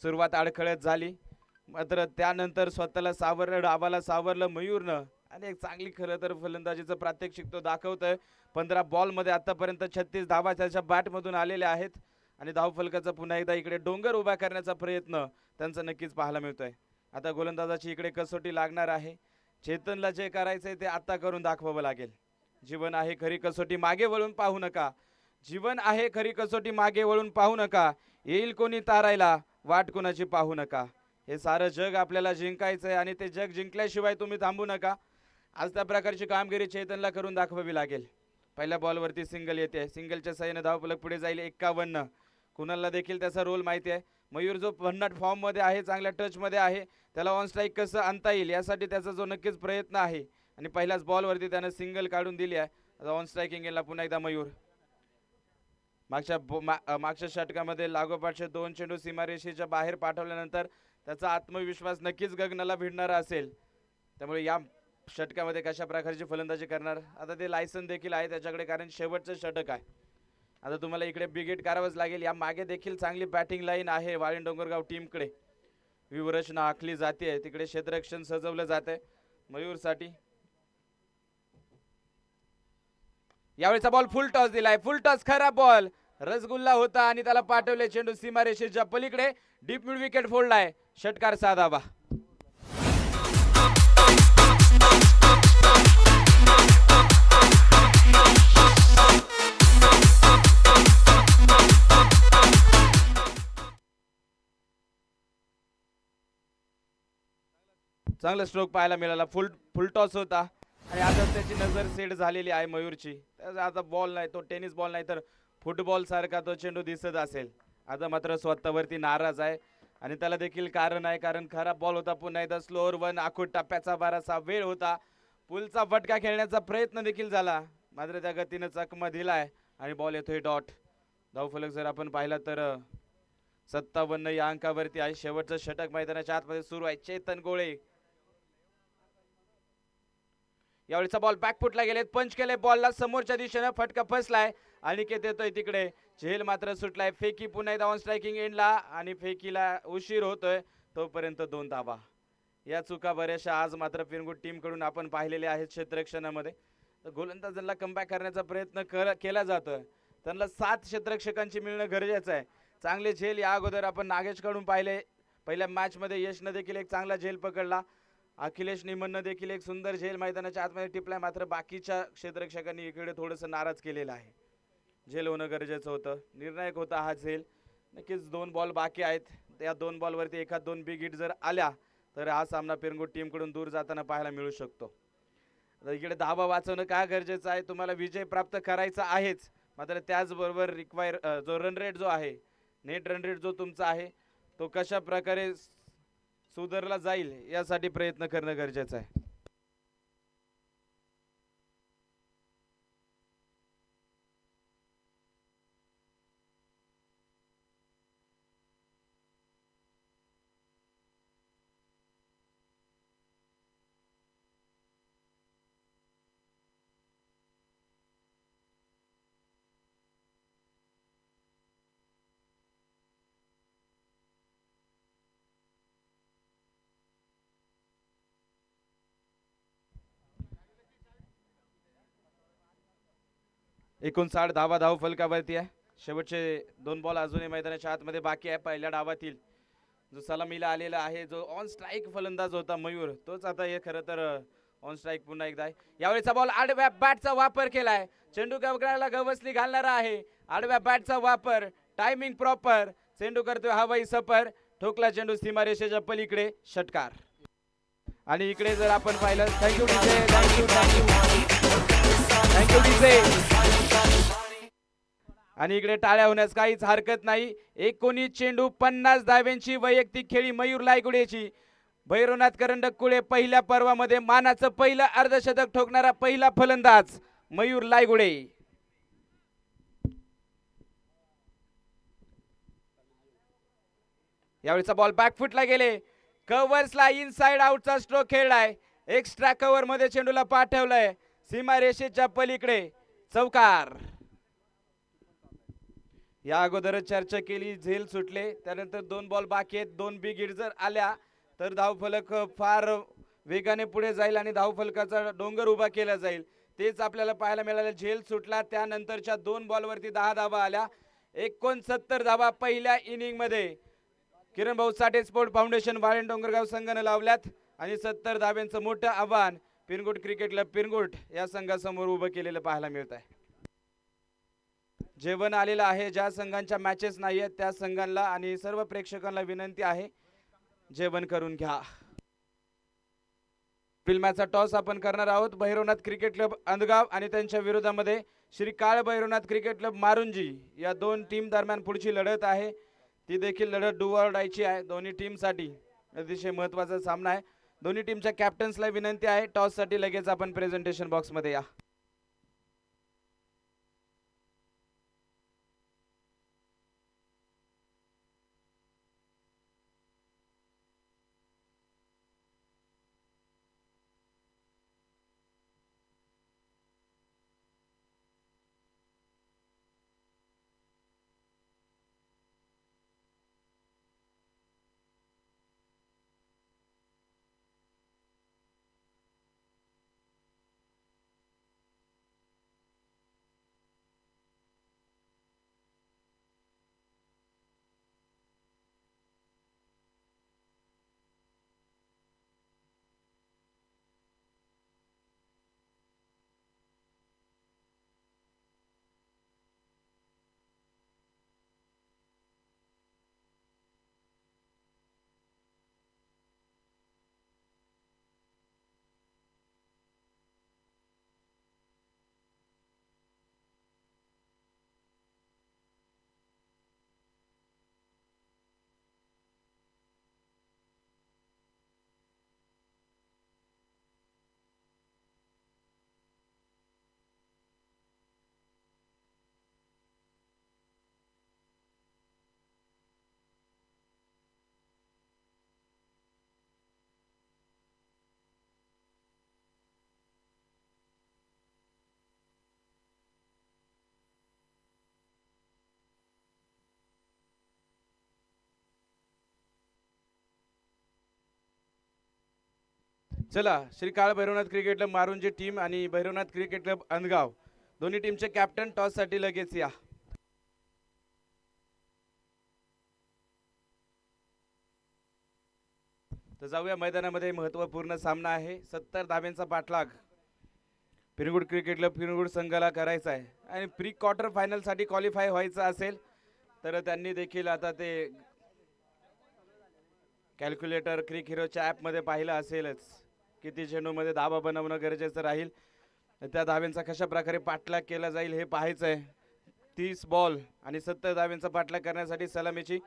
सुरुवात अडखळत झाली मात्र त्यानंतर स्वतःला सावरलं, डावाला सावरलं मयूरनं आणि एक चांगली खरं तर फलंदाजीचं प्रात्यक्षिक तो दाखवतोय. 15 बॉलमध्ये आतापर्यंत 36 धावा त्याच्या बॅटमधून आलेल्या आहेत आणि धावफलकाचा पुन्हा एकदा इकडे डोंगर उभा करण्याचा प्रयत्न त्यांचा नक्कीच पाहायला मिळतोय. आता गोलंदाजाची इकडे कसोटी लागणार आहे. चेतनला जे करायचंय ते आता करून दाखवावं लागेल. जीवन आहे खरी कसोटी मागे वळून पाहू नका. जीवन आहे खरी कसोटी मागे वळून पाहू नका. येईल कोणी तारायला वाट कोणाची पाहू नका. हे सारं जग आपल्याला जिंकायचंय आणि ते जग जिंकल्याशिवाय तुम्ही थांबू नका. आज त्या प्रकारची कामगिरी चेतनला करून दाखवावी लागेल. पहिल्या बॉलवरती सिंगल येते. सिंगलच्या सहाय्याने धावफलक पुढे जाईल 51. कुणाला देखील त्याचा रोल माहिती आहे. मयूर जो भन्नाट फॉर्म मध्ये आहे, चांगल्या टच मध्ये आहे, त्याला ऑन स्ट्राईक कसं आणता येईल यासाठी त्याचा जो नक्कीच प्रयत्न आहे आणि पहिल्याच बॉलवरती त्याने सिंगल काढून दिली आहे. आता ऑन स्ट्राईकिंग गेला पुन्हा एकदा मयूर. मागच्या षटकामध्ये लागोपाठचे 2 चेंडू सीमारेषेच्या बाहेर पाठवल्यानंतर त्याचा आत्मविश्वास नक्कीच गगनाला भिडणारा असेल. त्यामुळे या षटकामध्ये कशा प्रकारची फलंदाजी करणार आता ते लायसन देखील आहे त्याच्याकडे कारण शेवटचं षटक आहे. आता तुम्हाला इकडे बिग हिट करावंच लागेल. या मागे देखील चांगली बॅटिंग लाईन आहे वाळीण डोंगरगाव टीमकडे. व्यूहरचना आखली जाते. तिकडे क्षेत्ररक्षण सजवलं जाते मयूरसाठी. यावेळेचा बॉल फुल टॉस दिलाय. फुल टॉस खरा बॉल रसगुल्ला होता आणि त्याला पाठवले चेंडू सीमारेषेच्या पलीकडे. डीप मिड विकेट फोडलाय. षटकार 6 धावा. चांगला स्ट्रोक पाहायला मिळाला. फुल टॉस होता आणि आता त्याची नजर सेट झालेली आहे मयूरची. आता बॉल नाही तो टेनिस बॉल नाही तर फुटबॉल सारखा तो चेंडू दिसत असेल. आता मात्र स्वतःवरती नाराज आहे आणि त्याला देखील कारण आहे कारण खराब बॉल होता. पुन्हा एकदा स्लोअर 1 आखूड टप्प्याचा बारासा वेळ होता. पुलचा फटका खेळण्याचा प्रयत्न देखील झाला मात्र त्या गतीनं चकमा दिलाय आणि बॉल येतोय डॉट. धावफलक जर आपण पाहिला तर 57 या अंकावरती आहे. शेवटचं षटक मैदानाच्या आतमध्ये सुरू आहे. चेतन गोळे यावेळेचा बॉल बॅकफुटला गेलेत. पंच केले बॉलला समोरच्या दिशेने. फटका फसलाय. अनिकेत येतोय तिकडे. झेल मात्र सुटलाय. फेकी पुन्हा एकदा ऑन स्ट्रायकिंग एंडला आणि फेकीला उशीर होतोय तोपर्यंत 2 धावा. या चुका बऱ्याचशा आज मात्र पिरंगुट टीम कडून आपण पाहिलेले आहेत क्षेत्ररक्षणामध्ये. गोलंदाजांना कमबॅक करण्याचा प्रयत्न केला जातोय. त्यांना 7 क्षेत्ररक्षकांची मिळणं गरजेचं आहे. चांगले झेल या अगोदर आपण नागेश कडून पाहिले. पहिल्या मॅच मध्ये यशनं देखील एक चांगला झेल पकडला. अखिलेश निमननं देखील एक सुंदर झेल मैदानाच्या आतमध्ये टिपलाय मात्र बाकीच्या क्षेत्ररक्षकांनी इकडे थोडंसं नाराज केलेलं आहे. झेल होणं गरजेचं होतं. निर्णायक होता हा झेल. नक्कीच 2 बॉल बाकी आहेत. त्या 2 बॉलवरती एखाद 2 बिग हिट जर आल्या तर हा सामना पिरंगुट टीम कडून दूर जाताना पाहायला मिळू शकतो. इकडे धावा वाचवणं का गरजेचं आहे. तुम्हाला विजय प्राप्त करायचा आहेच मात्र त्याचबरोबर जो रन रेट जो आहे नेट रन रेट जो तुमचा आहे तो कशा प्रकारे सुधारला जाईल यासाठी प्रयत्न करणं गरजेचं आहे. 59 धावा धाव फलकावरती आहे. शेवटचे 2 बॉल अजूनही मैदानाच्या आतमध्ये बाकी आहे. पहिल्या डावातील जो सलामीला आलेला आहे, जो ऑन स्ट्राईक फलंदाज होता मयूर, तोच आता हे खरं तर ऑन स्ट्राईक पुन्हा एकदा आहे. यावेळेचा बॉल आडव्या बॅटचा वापर केलाय. चेंडू गवगडाला गवसली घालणारा आहे. आडव्या बॅटचा वापर, टायमिंग प्रॉपर. चेंडू करतोय हवाई सफर. ठोकला चेंडू सीमारेषेच्या पलीकडे, षटकार. आणि इकडे जर आपण पाहिलं, थँक्यू डीजे, थँक्यू डीजे. आणि इकडे टाळ्या होण्यास काहीच हरकत नाही. 19 चेंडू 50 धाव्यांची वैयक्तिक खेळी मयूर लायगुडेची. भैरवनाथ करंडक पहिल्या पर्वामध्ये मानाचं पहिलं अर्धशतक ठोकणारा पहिला फलंदाज मयूर लायगुडे. यावेळीचा बॉल बॅकफुटला गेले. कव्हर्सला इनसाइड आउटचा स्ट्रोक खेळलाय. एक्स्ट्रा कव्हर मध्ये चेंडूला पाठवलंय सीमा रेषेच्या पलीकडे, चौकार. या अगोदर चर्चा केली, झेल सुटले. त्यानंतर 2 बॉल बाकी आहेत. 2 बिग हिट जर आल्या तर धावफलक फार वेगाने पुढे जाईल आणि धावफलकाचा डोंगर उभा केला जाईल. तेच आपल्याला पाहायला मिळालं. झेल सुटला, त्यानंतरच्या 2 बॉलवरती 10 धावा आल्या. 69 धावा पहिल्या इनिंग मध्ये किरण भाऊ साठे स्पोर्ट फाउंडेशन वाळेन डोंगरगाव संघाने लावल्यात. आणि 70 धाव्यांचं मोठं आव्हान पिरगुट क्रिकेट क्लब पिरगुट या संघासमोर उभं केलेलं पाहायला मिळत आहे. जेवण आलेलं आहे. ज्या संघांच्या मॅचेस नाही आहेत त्या संघांना आणि सर्व प्रेक्षकांना विनंती आहे, जेवण करून घ्या. मॅचचा टॉस आपण करणार आहोत. भैरवनाथ क्रिकेट क्लब अंधगाव आणि त्यांच्या विरोधामध्ये श्री काळ भैरवनाथ क्रिकेट क्लब मारुंजी या 2 टीम दरम्यान पुढची लढत आहे. ती देखील लढत डू ऑर डायची आहे. दोन्ही टीमसाठी अतिशय महत्त्वाचा सामना आहे. दोन्ही टीमच्या कॅप्टन्सला विनंती आहे, टॉससाठी लगेच आपण प्रेझेंटेशन बॉक्समध्ये या. चला, श्री काळ Bhairavnath cricket club Marunji team आणि भैरवनाथ क्रिकेट क्लब अंधगाव दोन्ही टीमचे कॅप्टन टॉस साठी लगेच या. तर जाऊया मैदानामध्ये. महत्त्वपूर्ण सामना आहे. 70 धाव्यांचा पाठलाग पिरगुट क्रिकेट क्लब पिरगुट संघाला करायचा आहे आणि प्री क्वार्टर फायनल साठी क्वालिफाय व्हायचं असेल तर त्यांनी देखील आता ते कॅल्क्युलेटर क्रिक हिरोच्या ॲप मध्ये पाहिलं असेलच. किती चेंडूमध्ये धावा बनवणं गरजेचं राहील, त्या धाव्यांचा कशा प्रकारे पाठलाग केला जाईल हे पाहायचं आहे. 30 बॉल आणि 70 धाव्यांचा पाठलाग करण्यासाठी सलामीची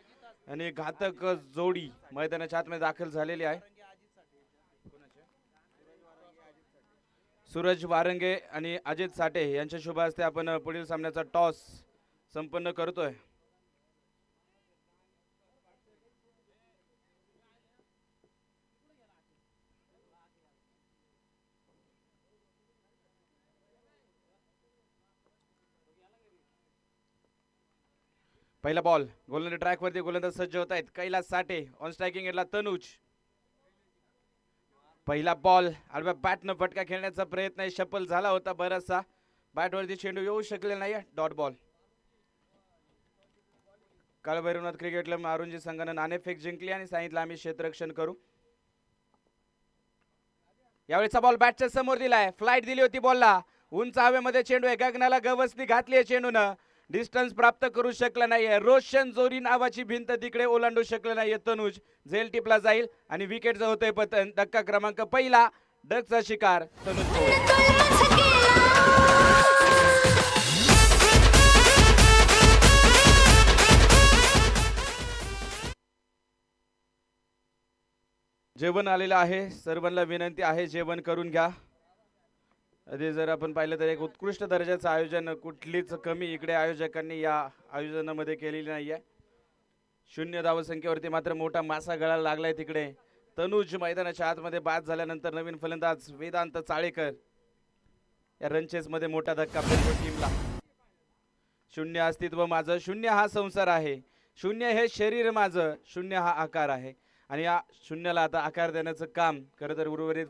आणि घातक जोडी मैदानाच्या आतमध्ये दाखल झालेली आहे. सूरज वारंगे आणि अजित साठे यांच्या शुभ हस्ते आपण पुढील सामन्याचा टॉस संपन्न करतोय. पहिला बॉल गोलंदाज ट्रॅक वरती गोलंदाज सज्ज होत आहेत. कैलास साठे ऑन स्ट्रायकिंग एंडला तनुज. पहिला बॉल आडव्या बॅटनं फटका खेळण्याचा प्रयत्न आहे, शफल झाला होता बराचसा. बॅटवरती चेंडू येऊ शकले नाही, dot ball. Kalbhairavnath cricket club Marunji संघानं नाणेफेक जिंकली आणि सांगितलं आम्ही क्षेत्ररक्षण करू. यावेळेचा बॉल बॅटच्या समोर दिलाय, फ्लाइट दिली होती बॉलला, उंच हवेमध्ये चेंडू आहे, गगनाला गवसणी घातली आहे चेंडूनं, डिस्टन्स प्राप्त करू शकला नाहीये. रोशन जोरी नावाची भिंत तिकडे ओलांडू शकलं नाहीये तनुज. झेल टिपला जाईल आणि विकेटचा होतोय पतन. धक्का क्रमांक पहिला, डकचा शिकार तनुज पवार. जेवण आलेलं आहे, सर्वांना विनंती आहे जेवण करून घ्या. आधी जर आपण पाहिलं तर एक उत्कृष्ट दर्जाचं आयोजन, कुठलीच कमी इकडे आयोजकांनी या आयोजनामध्ये केलेली नाहीये. 0 धावसंख्येवरती मात्र मोठा मासा गळायला लागलाय तिकडे. तनुज मैदानाच्या आतमध्ये बाद झाल्यानंतर नवीन फलंदाज वेदांत चाळेकर या रनचेस मध्ये मोठा धक्का टीमला. 0 अस्तित्व माझं, 0 हा संसार आहे, 0 हे शरीर माझं, 0 हा आकार आहे. आणि या 0ला आता आकार देण्याचं काम खरं तर उर्वरित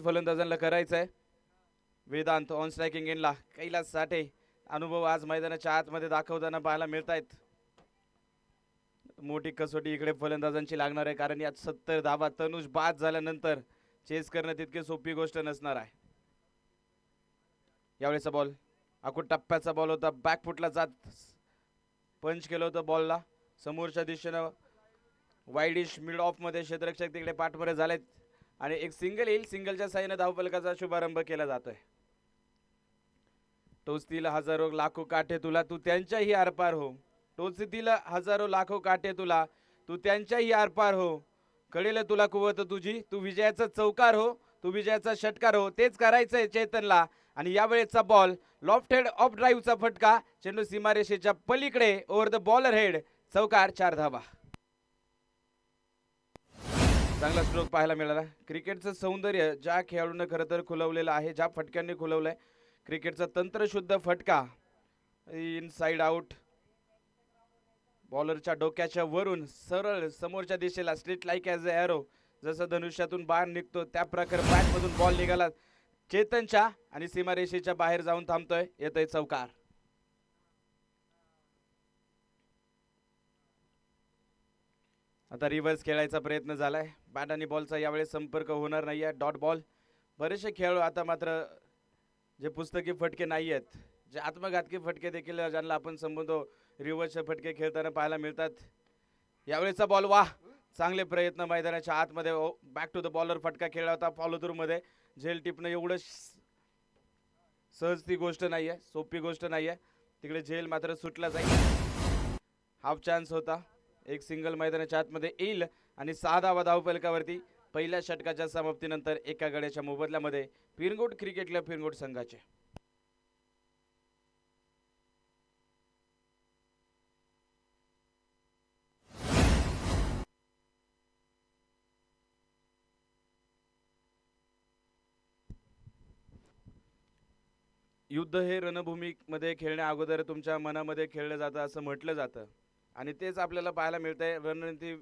फलंदाजांना करायचं आहे. वेदांत ऑन स्ट्रायकिंग एंडला, कैलास साठे अनुभव आज मैदानाच्या आतमध्ये दाखवताना पाहायला मिळत आहेत. मोठी कसोटी इकडे फलंदाजांची लागणार आहे, कारण यात 70 धावा तनुज बाद झाल्यानंतर चेस करणं तितकी सोपी गोष्ट नसणार आहे. यावेळेचा बॉल आखूड टप्प्याचा बॉल होता, बॅकफुटला जात पंच केलं होतं बॉलला. समोरच्या दिशेनं वाईडिश मिड ऑफ मध्ये क्षेत्ररक्षक तिकडे पाठबरे झालेत आणि एक सिंगल येईल. सिंगलच्या साहाय्याने धावफलकाचा शुभारंभ केला जातोय. टोचतील हजारो लाखो काठे तुला, तू त्यांच्याही आरपार हो. टोचतील हजारो लाखो काठे तुला, तू त्यांच्याही आरपार हो. कळेल तुला कुवत तुझी, तू विजयाचा चौकार हो, तू विजयाचा षटकार हो. तेच करायचंय चेतनला. आणि यावेळेचा बॉल लॉफ्ट हेड ऑफ ड्राईव्हचा फटका, चेंडू सीमारेषेच्या पलीकडे ओव्हर द बॉलर हेड, चौकार, 4 धावा. चांगला स्ट्रोक पाहायला मिळाला. क्रिकेटचं सौंदर्य ज्या खेळाडूंना खरं तर खुलवलेलं आहे, ज्या फटक्यांनी खुलवलंय, क्रिकेटचा तंत्रशुद्ध फटका इनसाइड आउट, बॉलरच्या डोक्याच्या वरून सरळ समोरच्या दिशेला, straight like as a arrow, जसं धनुष्यातून बाहेर निघतो त्या प्रकारे बॅटमधून बॉल निघाला चेतनच्या आणि सीमारेषेच्या बाहेर जाऊन थांबतोय, येतोय चौकार. आता रिव्हर्स खेळायचा प्रयत्न झालाय, बॅट आणि बॉलचा यावेळेस संपर्क होणार नाहीये, डॉट बॉल. बरेचसे खेळाडू आता मात्र जे पुस्तकी फटके नाही आहेत, जे आत्मघातकी फटके देखील ज्यांना आपण संबोधतो रिव्हर्सचे फटके खेळताना पाहायला मिळतात. यावेळेचा बॉल, वाह, चांगले प्रयत्न मैदानाच्या आतमध्ये. बॅक टू द बॉलर फटका खेळला होता फॉलो थ्रू मध्ये. झेल टिपणं एवढं सहज ती गोष्ट नाहीये, सोपी गोष्ट नाहीये. तिकडे झेल मात्र सुटला जाईल. हाफ चान्स होता, एक सिंगल मैदानाच्या आतमध्ये येईल आणि 6 धावा धावफलकावरती पहिल्या षटकाच्या समाप्तीनंतर एका गड्याच्या मोबदल्यामध्ये पिरंगुट क्रिकेट क्लब पिरंगुट संघाचे. युद्ध हे रणभूमीमध्ये खेळण्या अगोदर तुमच्या मनामध्ये खेळलं जातं असं म्हटलं जातं आणि तेच आपल्याला पाहायला मिळतंय. रणनीती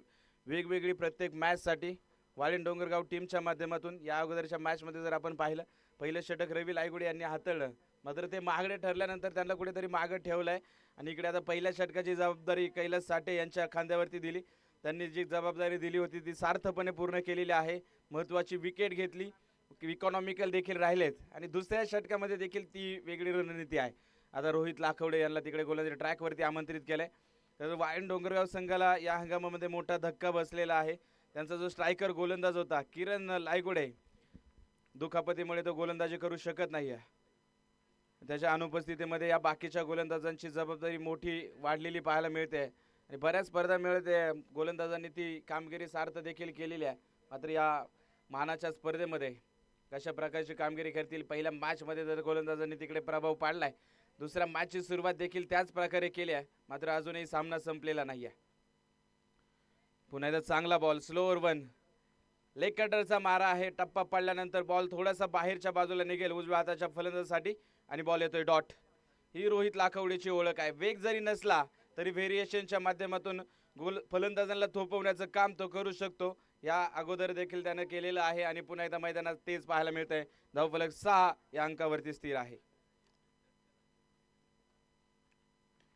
वेगवेगळी प्रत्येक मॅचसाठी वाळीण डोंगरगाव टीमच्या माध्यमातून. या अगोदरच्या मॅचमध्ये जर आपण पाहिलं, पहिलं षटक रवी लायगुडे यांनी हाताळलं, मात्र ते महागडे ठरल्यानंतर त्यांना कुठेतरी मागं ठेवलंय आणि इकडे आता पहिल्या षटकाची जबाबदारी कैलास साठे यांच्या खांद्यावरती दिली. त्यांनी जी जबाबदारी दिली होती ती सार्थपणे पूर्ण केलेली आहे. महत्त्वाची विकेट घेतली, इकॉनॉमिकल देखील राहिलेत आणि दुसऱ्या षटकामध्ये देखील ती वेगळी रणनीती आहे. आता रोहित लाखवडे यांना तिकडे गोलंदाजी ट्रॅकवरती आमंत्रित केलंय. तर वाळीण डोंगरगाव संघाला या हंगामामध्ये मोठा धक्का बसलेला आहे. त्यांचा जो स्ट्रायकर गोलंदाज होता किरण लायगुडे, दुखापतीमुळे तो गोलंदाजी करू शकत नाहीये. त्याच्या अनुपस्थितीमध्ये या बाकीच्या गोलंदाजांची जबाबदारी मोठी वाढलेली पाहायला मिळते आणि बऱ्याच स्पर्धा मिळते गोलंदाजांनी ती कामगिरी सार्थ देखील केलेली आहे. मात्र या मानाच्या स्पर्धेमध्ये कशा प्रकारची कामगिरी करतील. पहिल्या मॅचमध्ये जर गोलंदाजांनी तिकडे प्रभाव पाडलाय, दुसऱ्या मॅचची सुरुवात देखील त्याच प्रकारे केली आहे, मात्र अजूनही सामना संपलेला नाहीये. पुन्हा एकदा चांगला बॉल, स्लोअर वन, लेग कटरचा मारा आहे. टप्पा पडल्यानंतर बॉल थोडासा बाहेरच्या बाजूला निघेल उजव्या हाताच्या फलंदाजासाठी आणि बॉल येतोय डॉट. ही रोहित लाखवडेची ओळख आहे. वेग जरी नसला तरी व्हेरिएशनच्या माध्यमातून फलंदाजांना थोपवण्याचं काम तो करू शकतो. या अगोदर देखील त्यानं केलेलं आहे आणि पुन्हा एकदा मैदानात तेच पाहायला मिळतंय. धावफलक 6 या अंकावरती स्थिर आहे.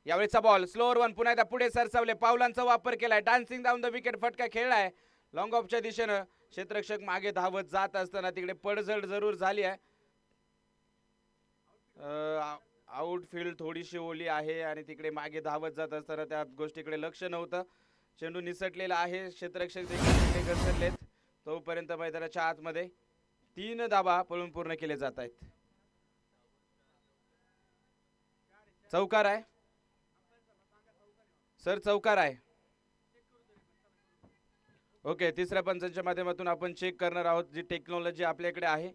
यावेळेचा बॉल स्लोअर वन पुन्हा एकदा पुढे सरसावले, पावलांचा वापर केलाय, डान्सिंग डाऊन द विकेट, फटका खेळलाय लॉंग ऑफच्या दिशेनं. क्षेत्ररक्षक मागे धावत जात असताना तिकडे पडझड जरूर झाली आहे. आउटफील्ड थोडीशी ओली आहे आणि तिकडे मागे धावत जात असताना त्या गोष्टीकडे लक्ष नव्हतं. चेंडू निसटलेला आहे, क्षेत्ररक्षक देखील घसरलेत. तोपर्यंत मैदानाच्या आतमध्ये 3 धावा पळून पूर्ण केले जात आहेत. चौकार आहे सर, चौकार आहे. ओके, तिसऱ्या पंचांच्या माध्यमातून आपण चेक करणार आहोत. जी टेक्नॉलॉजी आपल्याकडे आहे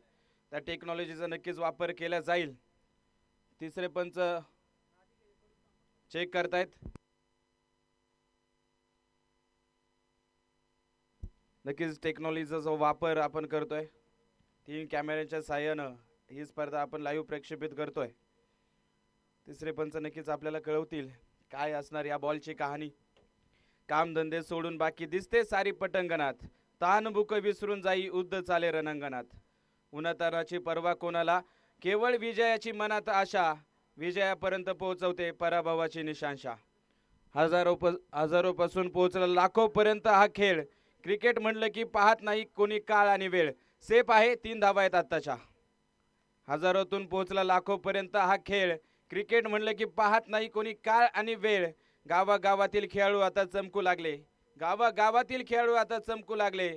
त्या टेक्नॉलॉजीचा नक्कीच वापर केला जाईल. तिसरे पंच चेक करतायत. नक्कीच टेक्नॉलॉजीचा वापर आपण करतोय. 3 कॅमेऱ्याच्या साहाय्यानं ही स्पर्धा आपण लाईव्ह प्रक्षेपित करतोय. तिसरे पंच नक्कीच आपल्याला कळवतील काय असणार या बॉलची कहाणी. कामधंदे सोडून बाकी दिसते सारी पटंगणात, तान बुक विसरून जाई उद्द चाले रणंगणात. उन्हातानाची पर्वा कोणाला, केवळ विजयाची मनात आशा, विजयापर्यंत पोहोचवते पराभवाची निशांशा. हजारोपासून पोहोचला लाखोपर्यंत हा खेळ. क्रिकेट म्हणलं की पाहत नाही कोणी काळ आणि वेळ. सेफ आहे, 3 धावा आहेत आत्ताच्या. हजारोतून पोहोचला लाखोपर्यंत हा खेळ. क्रिकेट म्हणलं की पाहत नाही कोणी काळ आणि वेळ. गावागावातील खेळाडू आता चमकू लागले, गावागावातील खेळाडू आता चमकू लागले.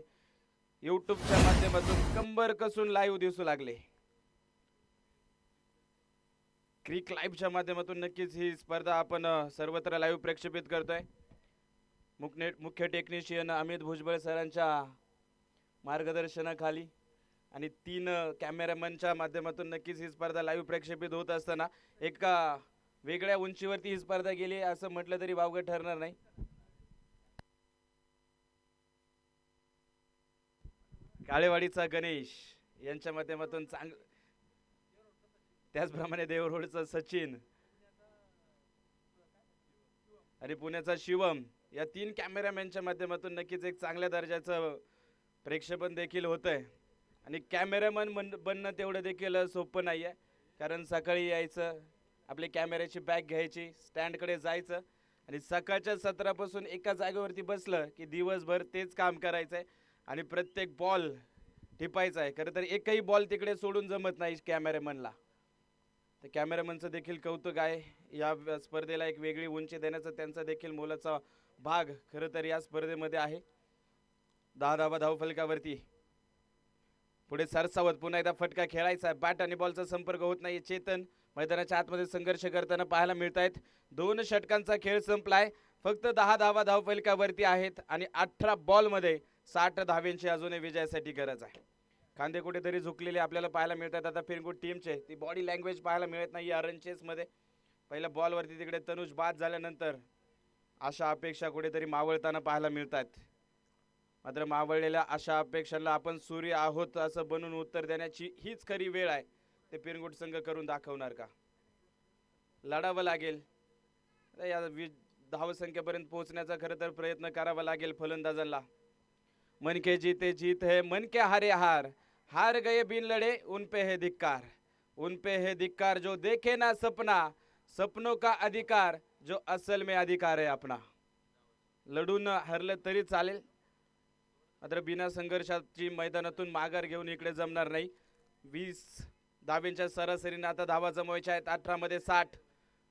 युट्यूबच्या माध्यमातून कंबर कसून लाईव्ह दिसू लागले. क्रिक लाईव्हच्या माध्यमातून नक्कीच ही स्पर्धा आपण सर्वत्र लाईव्ह प्रक्षेपित करतोय. मुख्य टेक्निशियन अमित भुजबळ सरांच्या मार्गदर्शनाखाली आणि 3 कॅमेरामॅनच्या माध्यमातून नक्कीच ही स्पर्धा लाईव्ह प्रक्षेपित होत असताना एका वेगळ्या उंचीवरती ही स्पर्धा गेली असं म्हटलं तरी वावगं ठरणार नाही. काळेवाडीचा गणेश यांच्या माध्यमातून त्याचप्रमाणे देवरोडचा सचिन आणि पुण्याचा शिवम या 3 कॅमेरामॅनच्या माध्यमातून नक्कीच एक चांगल्या दर्जाचं प्रेक्षेपण देखील होतंय. आणि कॅमेरामॅन बनणं तेवढं देखील सोपं नाही आहे, कारण सकाळी यायचं, आपली कॅमेऱ्याची बॅग घ्यायची, स्टँडकडे जायचं आणि सकाळच्या सत्रापासून एका जागेवरती बसलं की दिवसभर तेच काम करायचं आहे आणि प्रत्येक बॉल टिपायचा आहे. खरं तर एकही बॉल तिकडे सोडून जमत नाही कॅमेरामॅनला. तर कॅमेरामॅनचं देखील कौतुक आहे. या स्पर्धेला एक वेगळी उंची देण्याचा त्यांचा देखील मोलाचा भाग खरं तर या स्पर्धेमध्ये आहे. 10 धावा धावफलकावरती. पुढे सरसावत पुन्हा एकदा फटका खेळायचा आहे. बॅट आणि बॉलचा संपर्क होत नाही. चेतन मैदानाच्या आतमध्ये संघर्ष करताना पाहायला मिळत आहेत. 2 षटकांचा खेळ संपलाय. फक्त 10 धावा धावफलकावरती आहेत आणि 18 बॉलमध्ये 60 धाव्यांची अजूनही विजयासाठी गरज आहे. खांदे कुठेतरी झुकलेले आपल्याला पाहायला मिळतात. आता फिरगुड टीमचे ती बॉडी लँग्वेज पाहायला मिळत नाही या रन चेसमध्ये. पहिल्या बॉलवरती तिकडे तनुज बाद झाल्यानंतर अशा अपेक्षा कुठेतरी मावळताना पाहायला मिळतात. मात्र मावळलेल्या अशा अपेक्षांना आपण सूर्य आहोत असं बनून उत्तर देण्याची हीच खरी वेळ आहे. ते पिरंगुट संघ करून दाखवणार का? लढावं लागेल. या धावसंख्येपर्यंत पोहोचण्याचा खरं तर प्रयत्न करावा लागेल फलंदाजांना. मन के जीते जीत है, मन के हारे हार, हार गए बिन लड़े उन पे है धिक्कार, उन पे है धिक्कार जो देखे ना सपना, सपनों का अधिकार जो असल में अधिकार है अपना. लढून हरलं तरी चालेल, मात्र बिना संघर्षाची मैदानातून माघार घेऊन इकडे जमणार नाही. 20 धाव्यांच्या सरासरीने आता धावा जमवायच्या आहेत. 18 मध्ये 60.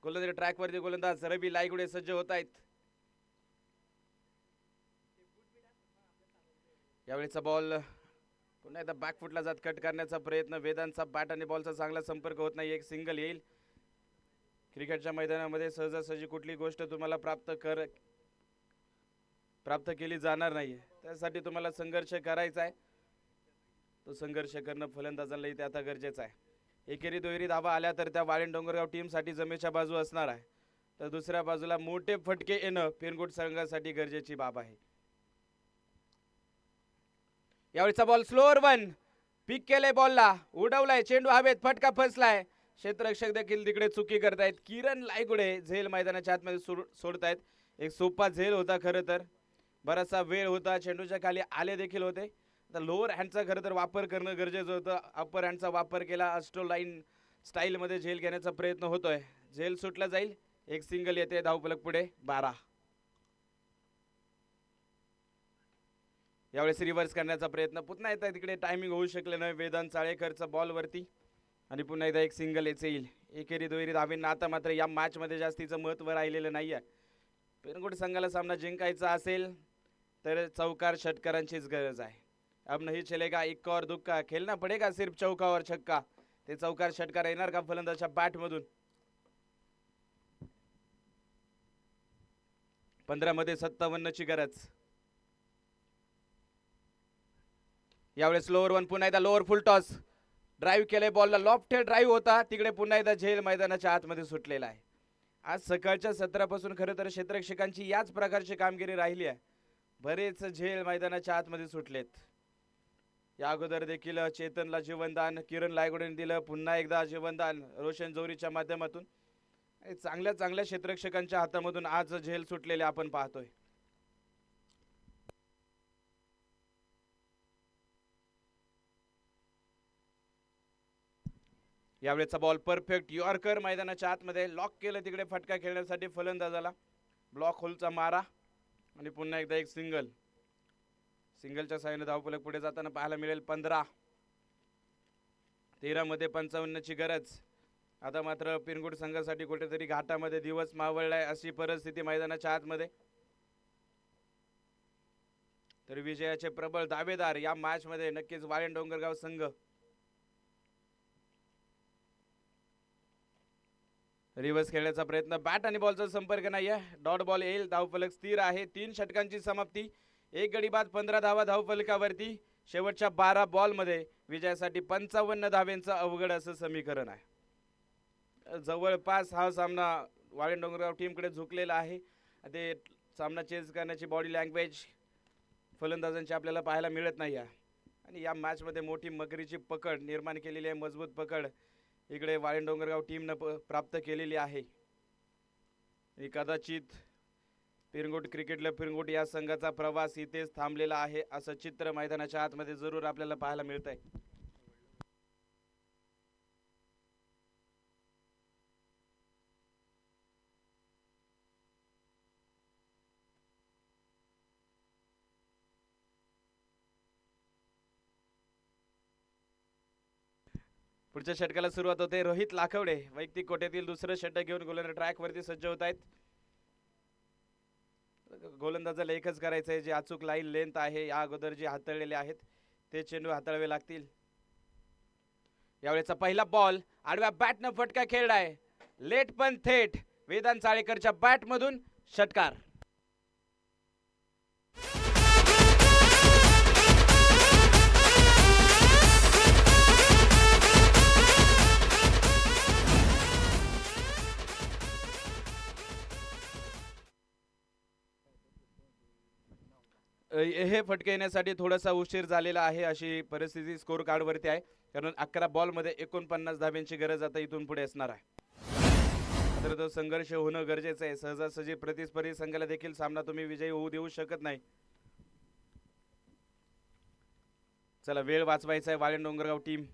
गोलंदाज ट्रॅकवरती गोलंदाज रवी लायगुडे सज्ज होत आहेत. यावेळीचा बॉल पुन्हा एकदा बॅकफुटला जात कट करण्याचा प्रयत्न. वेदांचा बॅट आणि बॉलचा चांगला संपर्क होत नाही. एक सिंगल येईल. क्रिकेटच्या मैदानामध्ये सहजासहजी कुठली गोष्ट तुम्हाला प्राप्त केली जाणार नाही. त्यासाठी तुम्हाला संघर्ष करायचा आहे. तो संघर्ष करणं फलंदाजांना इथे आता गरजेचं आहे. एकेरी दुहेरी धावा आल्या तर त्या वाळीण डोंगरगाव टीमसाठी जमेच्या बाजू असणार आहे, तर दुसऱ्या बाजूला मोठे फटके येणं पिरंगुट संघासाठी गरजेची बाब आहे. यावेळीचा बॉल स्लोअर वन. पिक केले, बॉलला उडवलाय, चेंडू हवेत, फटका फसलाय. क्षेत्ररक्षक देखील तिकडे चुकी करतायत. किरण लायगुडे झेल मैदानाच्या आतमध्ये सोडतायत. एक सोपा झेल होता खरं तर. बराचसा वेळ होता, चेंडूच्या खाली आले देखील होते. आता लोअर हँडचा खरं तर वापर करणं गरजेचं होतं. अप्पर हँडचा वापर केला, अस्ट्रो लाईन स्टाईलमध्ये झेल घेण्याचा प्रयत्न होतोय. झेल सुटला जाईल, एक सिंगल येते, धावफलक पुढे 12. यावेळेस रिव्हर्स करण्याचा प्रयत्न, पुन्हा एकदा तिकडे टायमिंग होऊ शकले नाही वेदांत चाळेकरचा बॉलवरती आणि पुन्हा एकदा एक सिंगल येईल. एकेरी दुहेरी धावेंना आता मात्र या मॅचमध्ये जास्तीचं महत्त्व राहिलेलं नाही आहे. पिरंगुट संघाला सामना जिंकायचा असेल तर चौकार षटकारांचीच गरज आहे. अब नहीं चलेगा इक्का और दुक्का, खेलना पडेगा सिर्फ चौका और छक्का. ते चौकार षटकार येणार का फलंदाजच्या बॅटमधून? 15 मध्ये 57 ची गरज. यावेळेस लोअर वन, पुन्हा एकदा लोअर फुल टॉस. ड्राईव्ह केले, बॉलला लॉफ्टेड ड्राईव्ह होता, तिकडे पुन्हा एकदा झेल मैदानाच्या आतमध्ये सुटलेला आहे. आज सकाळच्या सत्रापासून खरं तर क्षेत्ररक्षकांची याच प्रकारची कामगिरी राहिली आहे. बरेच झेल मैदानाच्या आतमध्ये सुटलेत. या अगोदर देखील चेतनला जीवनदान किरण लायगुडेने दिलं, पुन्हा एकदा जीवनदान रोशन जोरीच्या माध्यमातून. चांगल्या चांगल्या क्षेत्ररक्षकांच्या हातामधून आज झेल सुटलेले आपण पाहतोय. यावेळेचा बॉल परफेक्ट यॉर्कर मैदानाच्या आतमध्ये लॉक केलं, तिकडे फटका खेळण्यासाठी फलंदाजाला. ब्लॉक होलचा मारा आणि पुन्हा एकदा एक सिंगल. सिंगलच्या साहाय्याने धावफलक पुढे जाताना पाहायला मिळेल 15. 13 मध्ये 55 ची गरज. आता मात्र पिरंगुट संघासाठी कुठेतरी घाटामध्ये दिवस मावळलाय अशी परिस्थिती मैदानाच्या आतमध्ये. तर विजयाचे प्रबळ दावेदार या मॅच मध्ये नक्कीच वाळेन डोंगरगाव संघ. रिव्हर्स खेळण्याचा प्रयत्न, बॅट आणि बॉलचा संपर्क नाहीये. डॉट बॉल येईल, धावफलक स्थिर आहे. 3 षटकांची समाप्ती, 1 गडी बाद, 15 धावा धावफलकावरती. शेवटच्या 12 बॉल मध्ये विजयासाठी 55 धावेंचं अवघड असं समीकरण आहे. जवळपास हा सामना वाळेन डोंगरगाव टीमकडे झुकलेला आहे. ते सामना चेस करण्याची बॉडी लँग्वेज फलंदाजांची आपल्याला पाहायला मिळत नाही आहे. आणि या मॅच मध्ये मोठी मगरीची पकड निर्माण केलेली आहे, मजबूत पकड इकडे वाळेन डोंगरगाव टीमनं प्राप्त केलेली आहे. कदाचित पिरंगुट क्रिकेट क्लब पिरंगुट या संघाचा प्रवास इथेच थांबलेला आहे असं चित्र मैदानाच्या आतमध्ये जरूर आपल्याला पाहायला मिळतंय. पुढच्या षटकाला सुरुवात होते. रोहित लाखवडे वैयक्तिक कोट्यातील दुसरं षटक घेऊन गोलंदाज ट्रॅक वरती सज्ज होत आहेत. गोलंदाजाला एकच करायचं आहे, जे अचूक लाईन लेंथ आहे या अगोदर जे हाताळलेले आहेत ते चेंडू हाताळावे लागतील. यावेळेचा पहिला बॉल आडव्या बॅटनं फटका खेळलाय, लेट पण थेट वेदांत चाळेकरच्या बॅट मधून षटकार. हे फटके येण्यासाठी थोडासा उशीर झालेला आहे अशी परिस्थिती स्कोर कार्ड वरती आहे, कारण 11 बॉल मध्ये 49 धाब्यांची गरज आता इथून पुढे असणार आहे. तर तो संघर्ष होणं गरजेचं आहे. सहजासहजी प्रतिस्पर्धी संघाला देखील सामना तुम्ही विजयी होऊ देऊ शकत नाही. चला वेळ वाचवायचा आहे वाळेन डोंगरगाव टीम.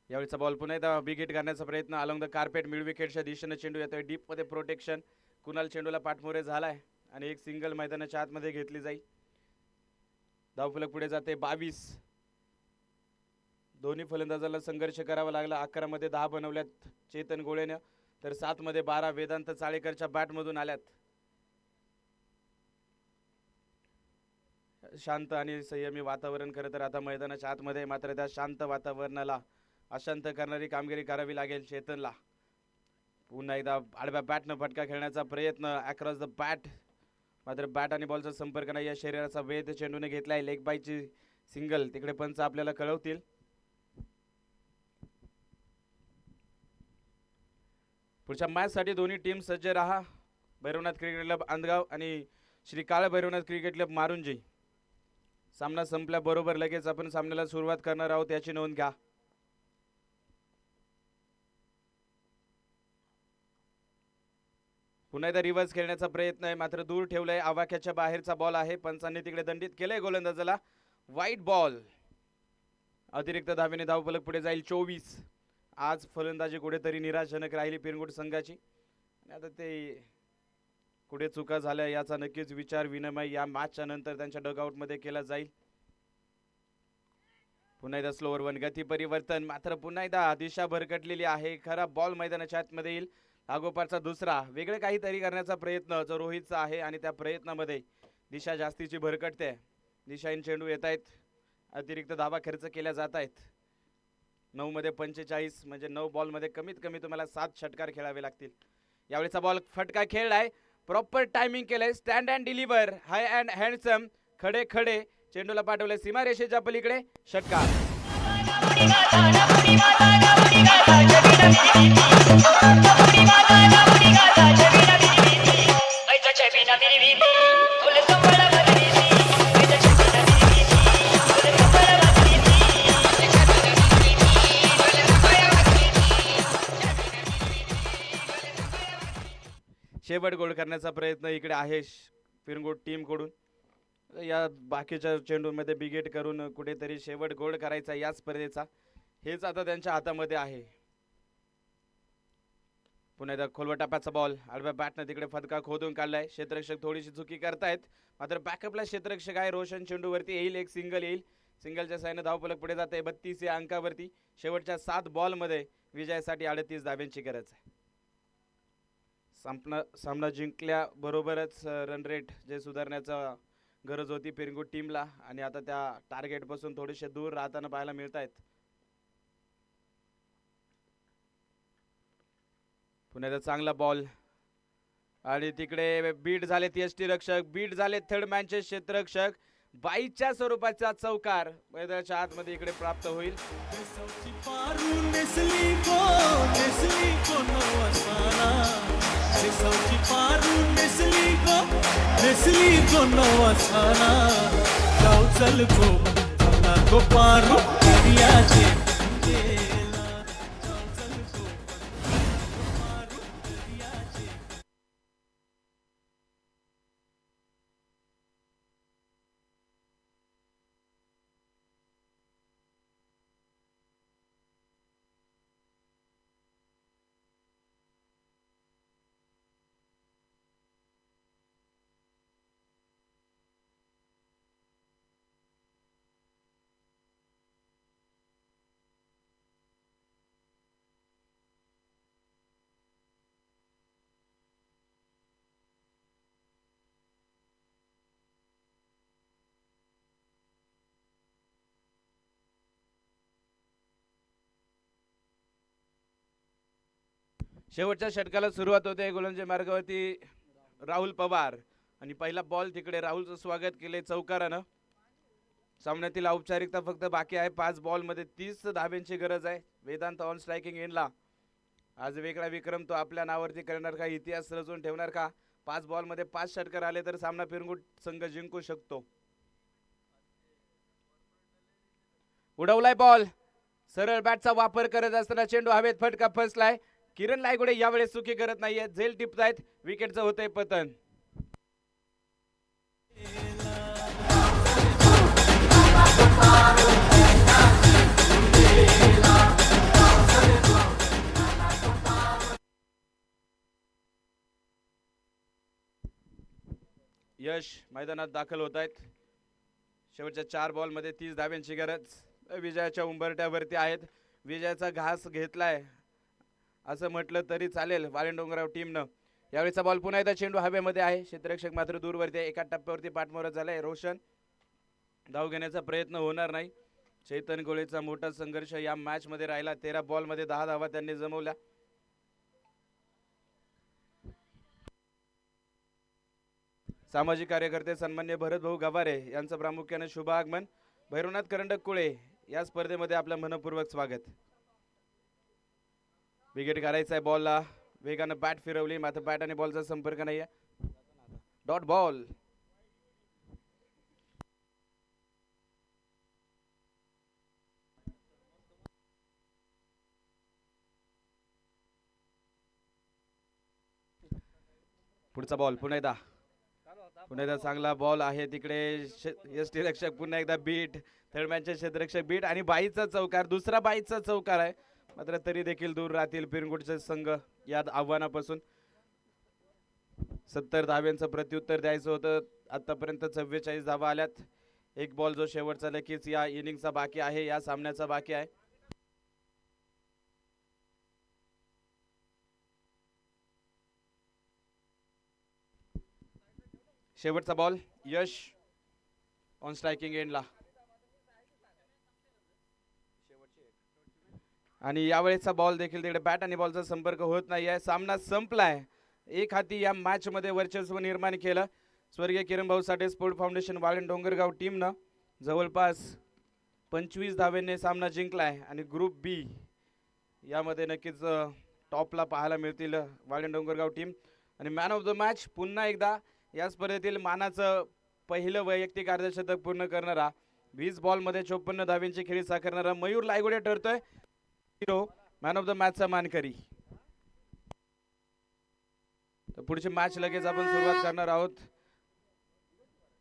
यावेळेचा बॉल पुन्हा एकदा बिग हिट करण्याचा प्रयत्न अलॉंग द कार्पेट मिड विकेटच्या दिशेने चेंडू येतोय. डीप मध्ये प्रोटेक्शन, कुणाल चेंडूला पाठमोरे झालाय आणि एक सिंगल मैदानाच्या आतमध्ये घेतली जाईल. धावफलक पुढे जाते 22. दोन्ही फलंदाजाला संघर्ष करावा लागला. 11 मध्ये 10 बनवल्यात चेतन गोळेने, तर 7 मध्ये 12 वेदांत चाळेकरच्या बॅट मधून आल्यात. शांत आणि संयमी वातावरण खरं तर आता मैदानाच्या आतमध्ये, मात्र त्या शांत वातावरणाला अशांत करणारी कामगिरी करावी लागेल चेतनला. पुन्हा एकदा आडव्या बॅटनं फटका खेळण्याचा प्रयत्न अक्रॉस द बॅट, मात्र बॅट आणि बॉलचा संपर्क नाही. या शरीराचा वेध चेंडूने घेतलाय. लेग बायची सिंगल, तिकडे पंच आपल्याला कळवतील. पुढच्या मॅच साठी दोन्ही टीम सज्ज राहा. भैरवनाथ क्रिकेट क्लब अंधगाव आणि श्री काळ भैरवनाथ क्रिकेट क्लब मारुंजी. सामना संपल्याबरोबर लगेच आपण सामन्याला सुरुवात करणार आहोत, याची नोंद घ्या. पुन्हा एकदा रिव्हर्स खेळण्याचा प्रयत्न आहे, मात्र दूर ठेवलंय. आवाक्याच्या बाहेरचा बॉल आहे. पंचांनी तिकडे दंडित केलंय गोलंदाजाला. वाईट बॉल. अतिरिक्त धावेने धावफलक पुढे जाईल 24. आज फलंदाजी कुठेतरी निराशजनक राहिली पिरंगुट संघाची. आणि आता ते कुठे चुका झाल्या याचा नक्कीच विचार विनिमय या मॅचच्या नंतर त्यांच्या डगआउटमध्ये केला जाईल. पुन्हा एकदा स्लोअर वन गती परिवर्तन, मात्र पुन्हा एकदा दिशा भरकटलेली आहे. खरा बॉल मैदानाच्या आतमध्ये येईल. लागोपाठचा दुसरा वेगळे काहीतरी करण्याचा प्रयत्न जो रोहितचा आहे आणि त्या प्रयत्नामध्ये दिशा जास्तीची भरकटते. दिशाईन चेंडू येत आहेत. अतिरिक्त धावा खर्च केल्या जात आहेत. 9 मध्ये 45 म्हणजे 9 बॉलमध्ये कमीत कमी तुम्हाला 7 षटकार खेळावे लागतील. यावेळेचा बॉल फटका खेळलाय. प्रॉपर टायमिंग केलंय. Stand and deliver. High and handsome. खडे खडे चेंडूला पाठवले सीमारेषेच्या पलीकडे. षटकार. शेवट गोल करण्याचा प्रयत्न इकडे आहे पिरंगुट टीम कडून. या बाकीच्या चेंडूंमध्ये बिगेट करून कुठेतरी शेवट गोल करायचा या स्पर्धेचा, हेच आता त्यांच्या हातामध्ये आहे. पुन्हा एकदा खोलवा टप्प्याचा बॉल. आडव्या बॅटनं तिकडे फटका खोदून काढलाय. क्षेत्ररक्षक थोडीशी चुकी करतायत, मात्र बॅकअपला क्षेत्ररक्षक आहे. रोशन चेंडूवरती येईल. एक सिंगल येईल. सिंगलच्या साहाय्याने धावफलक पुढे जाते 32 या अंकावरती. शेवटच्या 7 बॉलमध्ये विजयासाठी 38 धाव्यांची गरज आहे. सामना जिंकल्याबरोबरच रन रेट जे सुधारण्याचा गरज होती पिरंगुट टीमला, आणि आता त्या टार्गेट पासून थोडेसे दूर राहताना पाहायला मिळत आहेत. पुन्हा चांगला बॉल आणि तिकडे बीट झाले यष्टी रक्षक, बीट झाले थर्ड मॅनचे क्षेत्ररक्षक. बाईच्या स्वरूपाचा चौकार मैदानाच्या आतमध्ये इकडे प्राप्त होईल. शेवटच्या षटकाला सुरुवात होते. गोलंदाजी मार्गावरती राहुल पवार आणि पहिला बॉल तिकडे राहुलचं स्वागत केले चौकारानं. सामन्यातील औपचारिकता फक्त बाकी आहे. 5 बॉलमध्ये 30 धाब्यांची गरज आहे. वेदांत ऑन स्ट्रायकिंग एंडला. आज वेगळा विक्रम तो आपल्या नावावरती करणार का, इतिहास रचून ठेवणार का? 5 बॉलमध्ये 5 षटकार आले तर सामना पिरंगुट संघ जिंकू शकतो. उडवलाय बॉल. सरळ बॅटचा वापर करत असताना चेंडू हवेत फटका फसलाय. किरण लायगुडे यावेळेस चुकी करत नाहीये. झेल टिपतायत. विकेटचं होतंय पतन. यश मैदानात दाखल होत आहेत. शेवटच्या 4 बॉलमध्ये 30 धाब्यांची गरज. विजयाच्या उंबरट्यावरती आहेत. विजयाचा घास घेतलाय असं म्हटलं तरी चालेल वालेंडोंगराव टीमनं. यावेळीचा बॉल पुन्हा एकदा चेंडू हवेमध्ये आहे. क्षेत्ररक्षक मात्र दूरवरती आहे. एका टप्प्यावरती पाठमोरत झालाय. रोशन धाव घेण्याचा प्रयत्न होणार नाही. चैतन गोळेचा मोठा संघर्ष या मॅच मध्ये राहिला. 13 बॉलमध्ये 10 धावा त्यांनी जमवल्या. सामाजिक कार्यकर्ते सन्मान्य भरत भाऊ गवारे यांचं प्रामुख्याने शुभ आगमन. भैरवनाथ करंडक कुळे या स्पर्धेमध्ये आपलं मनपूर्वक स्वागत. विकेट करायचा आहे. बॉलला वेगानं बॅट फिरवली, मात्र बॅट आणि बॉलचा संपर्क नाहीये. Dot ball. पुढचा बॉल पुन्हा एकदा चांगला बॉल आहे तिकडे यष्टीरक्षक पुन्हा एकदा बीट, थर्डमॅनचे क्षेत्ररक्षक बीट आणि बाईचा चौकार, दुसरा बाईचा चौकार आहे, मात्र तरी देखील दूर राहतील पिरंगुटचे संघ या आव्हानापासून. 70 धाव्यांचं प्रत्युत्तर द्यायचं होतं. आतापर्यंत 44 धावा आल्यात. एक बॉल जो शेवटचा नक्कीच या इनिंगचा बाकी आहे, या सामन्याचा बाकी आहे. शेवटचा बॉल, यश ऑन स्ट्रायकिंग एंडला. आणि यावेळेसचा बॉल देखील तिकडे बॅट आणि बॉलचा संपर्क होत नाहीये. सामना संपलाय. एक हाती या मॅच मध्ये वर्चस्व निर्माण केलं स्वर्गीय किरणभाऊ साठे स्पोर्ट फाउंडेशन वाळंज डोंगरगाव टीमनं. जवळपास 25 धावेने सामना जिंकलाय आणि ग्रुप बी यामध्ये नक्कीच टॉपला पाहायला मिळतील वाळंज डोंगरगाव टीम. आणि मॅन ऑफ द मॅच पुन्हा एकदा या स्पर्धेतील मानाचं पहिलं वैयक्तिक अर्धशतक पूर्ण करणारा, 20 बॉलमध्ये 54 धावेंची खेळी साकारणारा मयूर लायगुडे ठरतोय हिरो, मॅन ऑफ द मॅचचा मानकरी. तर पुढची मॅच लगेच आपण सुरुवात करणार आहोत.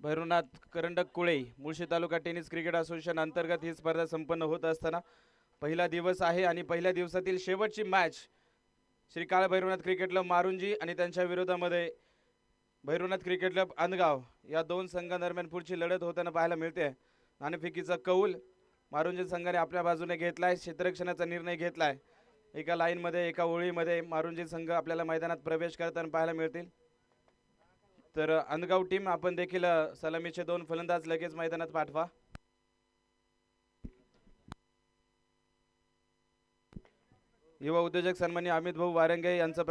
भैरवनाथ करंडक कुळे मुळशी तालुका टेनिस क्रिकेट असोसिएशन अंतर्गत ही स्पर्धा संपन्न होत असताना पहिला दिवस आहे आणि पहिल्या दिवसातील शेवटची मॅच श्री काळ भैरवनाथ क्रिकेट क्लब मारुंजी आणि त्यांच्या विरोधामध्ये भैरवनाथ क्रिकेट क्लब अंदगाव या दोन संघांदरम्यान पुढची लढत होताना पाहायला मिळते. नाणेफेकीचा कौल मारुंजी संघाने आपल्या बाजूने घेतलाय. क्षेत्ररक्षणाचा निर्णय घेतलाय. एका लाईनमध्ये एका ओळीमध्ये मारुंजी संघ आपल्याला मैदानात प्रवेश करताना पाहायला मिळतील. तर अंदगाव टीम आपण देखील सलामीचे 2 फलंदाज लगेच मैदानात पाठवा. युवा उद्योजक सन्माननीय अमित भाऊ वारंगे यांचा